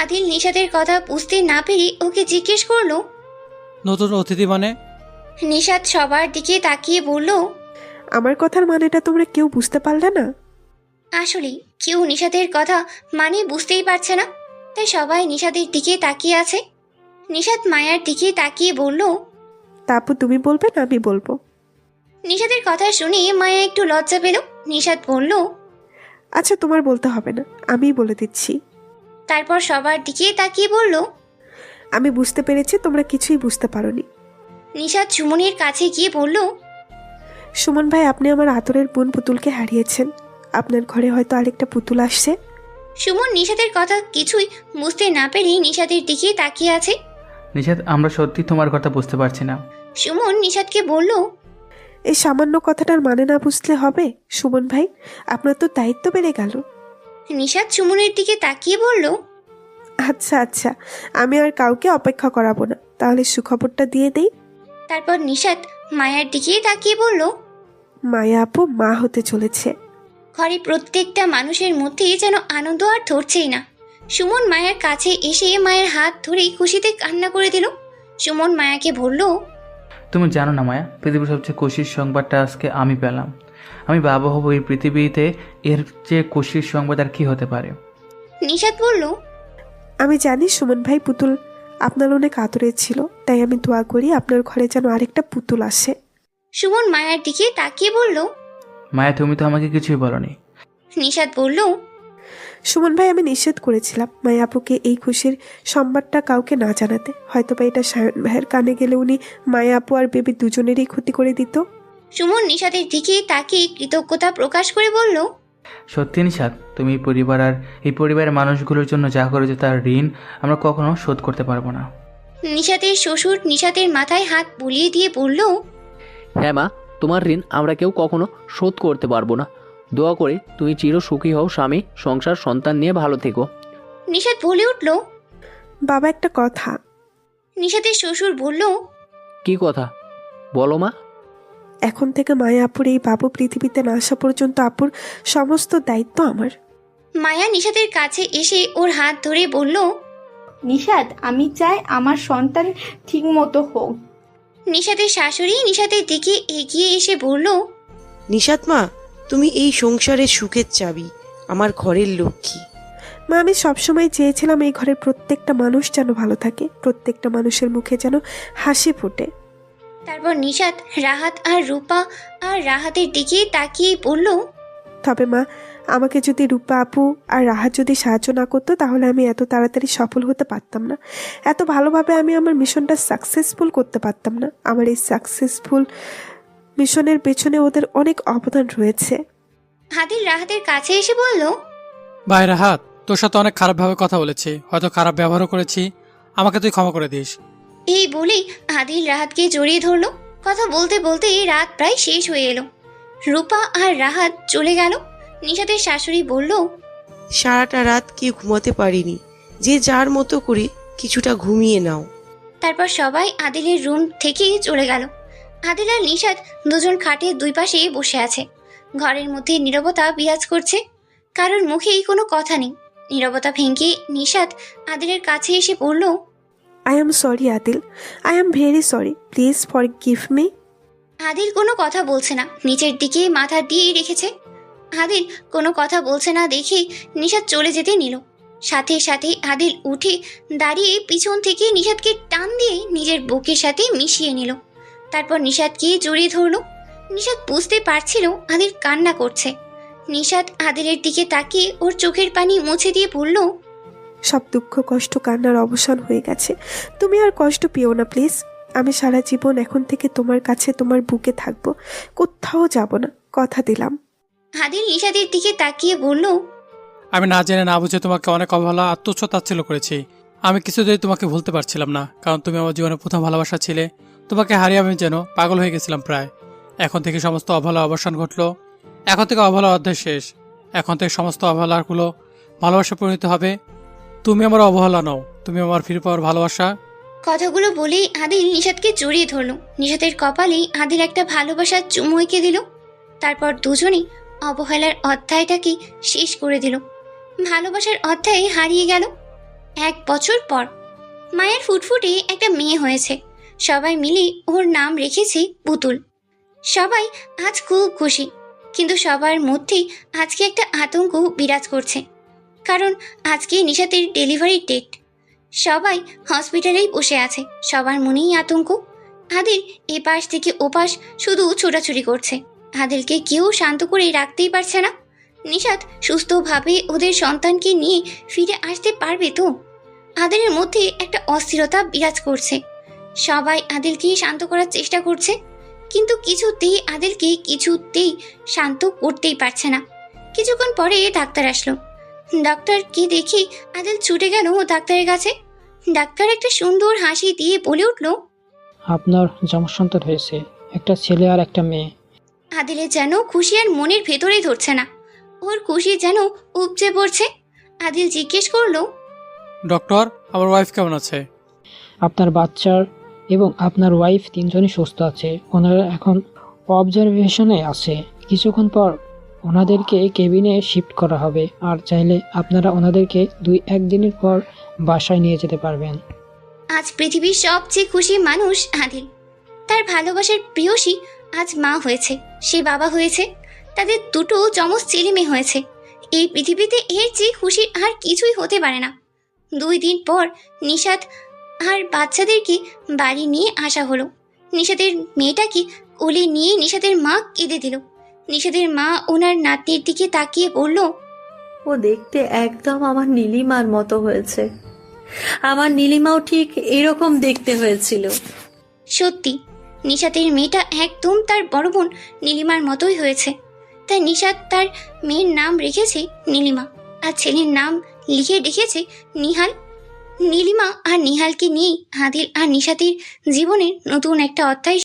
আদিল নিশাতের কথা বুঝতে না পেরে ওকে জিজ্ঞেস করলো, নতুন অতিথি মানে? নিশাত সবার দিকে তাকিয়ে বলল, আমার কথার মানেটা তোমরা কেউ বুঝতে পারলে না? আসলে কেউ নিশাতের কথা মানে বুঝতেই পারছে না, তাই সবাই নিশাতের দিকে তাকিয়ে আছে। নিশাত মায়ার দিকে তাকিয়ে বলল, তাপু তুমি বলবে না আমি বলবো? নিশাতের কথা শুনে মায়া একটু লজ্জা পেল। নিশাত বলল, আচ্ছা তোমার বলতে হবে না, আমিই বলে দিচ্ছি। তারপর সবার দিকে তাকিয়ে বলল, আমি বুঝতে পেরেছি তোমরা কিছুই বুঝতে পারোনি। নিশাত সুমনের কাছে গিয়ে বলল, সুমন ভাই আপনি আমার আদরের বোন পুতুলকে হারিয়েছেন। আপনার ঘরে হয়তো আরেকটা পুতুল আসছে। সুমন নিশাতের কথা কিছুই বুঝতে না পেরে নিশাতের দিকে তাকিয়ে আছে। নিশাত আমরা সত্যি তোমার কথা বুঝতে পারছি না। সুমন নিশাতকে বলল, এই সামান্য কথাটার মানে না বুঝলে হবে সুমন ভাই, আপনার তো দায়িত্ব বেড়ে গেল। নিশাত সুমনের দিকে তাকিয়ে বলল, আচ্ছা আচ্ছা আমি আর কাউকে অপেক্ষা করাবো না, তাহলে সুখবরটা দিয়ে দেই। তারপর নিশাত মায়ার দিকে তাকিয়ে বলল, মায়া আপু মা হতে চলেছে। ঘরে প্রত্যেকটা মানুষের মধ্যে যেন আনন্দ আর ধরছেই না। সুমন মায়ের কাছে এসে মায়ের হাত ধরে খুশিতে কান্না করে দিল। সুমন মায়াকে বলল, তুমি জানো না মায়া, পৃথিবীর সবচেয়ে খুশির সংবাদটা আজকে আমি পেলাম। আমি বাবা হব এই পৃথিবীতে, এর চেয়ে খুশির সংবাদ আর কি হতে পারে? নিশাত বলল, আমি জানি সুমন ভাই পুতুল আপনার অনেক আদরের ছিল, তাই আমি দোয়া করি আপনার ঘরে যেন আরেকটা পুতুল আসে। সুমন মায়ার দিকে তাকিয়ে বলল, মায়া তুমি তো আমাকে কিছুই বলনি। নিশাত বলল, সুমন ভাই আমি নিষেধ করেছিলাম মায়া আপুকে এই খুশির সংবাদটা কাউকে না জানাতে। হয়তোবা এটা সায়ন ভাইয়ের কানে গেলে উনি মায়া আপু আর বেবি দুজনেরই ক্ষতি করে দিত। সুমন নিশাতের দিকে তাকিয়ে কৃতজ্ঞতা প্রকাশ করে বলল, সত্যি নিশাত, তুমি এই পরিবার আর এই পরিবারের মানুষগুলোর জন্য যা করেছো তার ঋণ আমরা কখনো শোধ করতে পারবো না। নিশাতের শ্বশুর নিশাতের মাথায় হাত বুলিয়ে দিয়ে বলল, হ্যাঁ মা, তোমার ঋণ আমরা কেউ কখনো শোধ করতে পারবো না। দোয়া করে তুমি চির সুখী হও, স্বামী, সংসার, সন্তান নিয়ে ভালো থেকো। নিশাত বলে উঠল। বাবা, একটা কথা। নিশাতের শ্বশুর বলল, কি কথা বলো মা? এখন থেকে মায়া আপুর এই বাবু পৃথিবীতে না আসা পর্যন্ত আপুর সমস্ত দায়িত্ব আমার। মায়া নিশাতের কাছে এসে ওর হাত ধরে বলল, নিশাত, আমি চাই আমার সন্তান ঠিক মতো হোক। নিশাতের শাশুড়ি নিশাতের দিকে এগিয়ে এসে বলল, নিশাত মা, তুমি এই সংসারের সুখের চাবি, আমার ঘরের লক্ষ্মী। মা, আমি সবসময় চেয়েছিলাম এই ঘরের প্রত্যেকটা মানুষ যেন ভালো থাকে, প্রত্যেকটা মানুষের মুখে যেন হাসি ফোটে। তারপর নিশাত রাহাত আর রূপা আর রাহাতের দিকে তাকিয়ে বলল, তবে মা, আমাকে যদি রূপা আপু আর রাহাত যদি সাহায্য না করতো তাহলে আমি এত তাড়াতাড়ি সফল হতে পারতাম না, এত ভালোভাবে আমি আমার মিশনটা সাকসেসফুল করতে পারতাম না। আমার এই সাকসেসফুল মিশনের পেছনে ওদের অনেক অবদান রয়েছে। আদিল রাহাতের কাছে এসে বলল, ভাই রাহাত, তোর সাথে অনেক খারাপভাবে কথা বলেছি, হয়তো খারাপ ব্যবহারও করেছি, আমাকে তুই ক্ষমা করে দিস। এই বলেই আদিল রাহাতকে জড়িয়ে ধরলো। কথা বলতে বলতে রাত প্রায় শেষ হয়ে এলো। রূপা আর রাহাত চলে গেল। নিশাতের শাশুড়ি বলল, সারাটা রাত কেউ ঘুমাতে পারিনি, যে যার মতো করে কিছুটা ঘুমিয়ে নাও। তারপর সবাই আদিলের রুম থেকে চলে গেল। আদিল আর নিশাত দুজন খাটের দুই পাশে বসে আছে। ঘরের মধ্যে নীরবতা বিরাজ করছে, কারোর মুখেই কোনো কথা নেই। নীরবতা ভেঙে নিশাত আদিলের কাছে এসে বলল, I am sorry Adil, I am very sorry, please forgive me. Adil কোনো কথা বলছে না, নিচের দিকে মাথা দিয়ে রেখেছে। আদিল কোনো কথা বলছে না দেখে নিশাত চলে যেতে নিল। সাথে সাথে আদিল উঠে দাঁড়িয়ে পিছন থেকে নিশাতকে টান দিয়ে নিজের বুকের সাথে মিশিয়ে নিল। তারপর নিশাতকে জড়িয়ে ধরলো। নিশাত বুঝতে পারছিল আদিল কান্না করছে। নিশাত আদিলের দিকে তাকিয়ে ওর চোখের পানি মুছে দিয়ে বলল, সব দুঃখ কষ্ট কান্নার অবসান হয়ে গেছে, তুমি আর কষ্ট পেও না প্লিজ। আমি সারা জীবন এখন থেকে তোমার কাছে, তোমার বুকে থাকবো, কোথাও যাব না, কথা দিলাম। আদিল নিশাতের দিকে তাকিয়ে বলল, আমি না জেনে না বুঝে তোমাকে অনেক অবহেলা আর তুচ্ছ তাচ্ছিল্য করেছি। আমি কিছুতেই তোমাকে ভুলতে পারছিলাম না, কারণ তুমি আমার জীবনের প্রথম ভালোবাসা ছিলে। তোমাকে হারিয়ে আমি যেন পাগল হয়ে গেছিলাম প্রায়। এখন থেকে সমস্ত অবহেলা অবসান ঘটলো। এখন থেকে অবহেলা অধ্যায় শেষ। এখন থেকে সমস্ত অবহেলাগুলো ভালোবাসা পরিণত হবে। তুমি আমার অবহেলা নও, তুমি আমার ফিরে পাওয়ার ভালোবাসা। কথাগুলো বলেই আদিল নিশাতকে জড়িয়ে ধরলো। নিশাতের কপালেই আদিল একটা ভালোবাসার চুমু এঁকে দিল। তারপর দুজনেই অবহেলার অধ্যায়টাকে শেষ করে দিল। ভালোবাসার অধ্যায়ে হারিয়ে গেল। 1 বছর পর মায়ের ফুটফুটে একটা মেয়ে হয়েছে। সবাই মিলে ওর নাম রেখেছে পুতুল। সবাই আজ খুব খুশি, কিন্তু সবার মধ্যেই আজকে একটা আতঙ্ক বিরাজ করছে, কারণ আজকে নিশাতের ডেলিভারি ডেট। সবাই হসপিটালেই বসে আছে, সবার মনেই আতঙ্ক। আদিল এপাশ থেকে ওপাশ শুধু ছোটাছুটি করছে। আদিলকে কেউ শান্ত করে রাখতেই পারছে না। নিশাত সুস্থভাবে ওদের সন্তানকে নিয়ে ফিরে আসতে পারবে তো? আদিলের মধ্যে একটা অস্থিরতা বিরাজ করছে। সবাই আদিলকে শান্ত করার চেষ্টা করছে, কিন্তু কিছুতেই শান্ত করতেই পারছে না। কিছুক্ষণ পরে ডাক্তার আসলো। ডাক্তারকে দেখে আদিল ছুটে গেল ডাক্তারের কাছে। ডাক্তার একটা সুন্দর হাসি দিয়ে বলে উঠল, আপনার জামার সন্তান হয়েছে, একটা ছেলে আর একটা মেয়ে। আদিলের যেন খুশি আর মনের ভেতরেই ধরছে না, ওর খুশি যেন উপচে পড়ছে। আদিল জিজ্ঞেস করলো, ডক্টর, আমার ওয়াইফ কেমন আছে? আপনার বাচ্চার এবং আপনার ওয়াইফ তিনজনই সুস্থ আছে। ওনারা এখন অবজারভেশনে আছে। কিছুক্ষণ পর ওনাদেরকে কেবিনে শিফট করা হবে, আর চাইলে আপনারা ওনাদেরকে 2-1 দিনের পর বাসায় নিয়ে যেতে পারবেন। আজ পৃথিবীর সবচেয়ে খুশি মানুষ আদিল। তার ভালোবাসার প্রিয়সী আজ মা হয়েছে, সে বাবা হয়েছে, তাদের 2 যমজ ছেলে মেয়ে হয়েছে। এই পৃথিবীতে এর চেয়ে খুশি আর কিছুই হতে পারে না। 2 দিন পর নিশাত আর বাচ্চাদেরকে বাড়ি নিয়ে আসা হলো। নিশাতের মেয়েটাকে কোলে নিয়ে নিশাতের মা কেঁদে দিল। নিশাতের মা ওনার নাতনির দিকে তাকিয়ে বলল, ও দেখতে একদম আমার নীলিমার মতো হয়েছে। আমার নীলিমাও ঠিক এরকম দেখতে হয়েছিল। সত্যি নিশাতের মেয়েটা একদম তার বড় বোন নীলিমার মতোই হয়েছে। তাই নিশাত তার মেয়ের নাম রেখেছে নীলিমা, আর ছেলের নাম লিখে রেখেছে নিহাল। নীলিমা আর নিহালকে নিয়েই আদিল আর নিশাতের জীবনের নতুন একটা অধ্যায়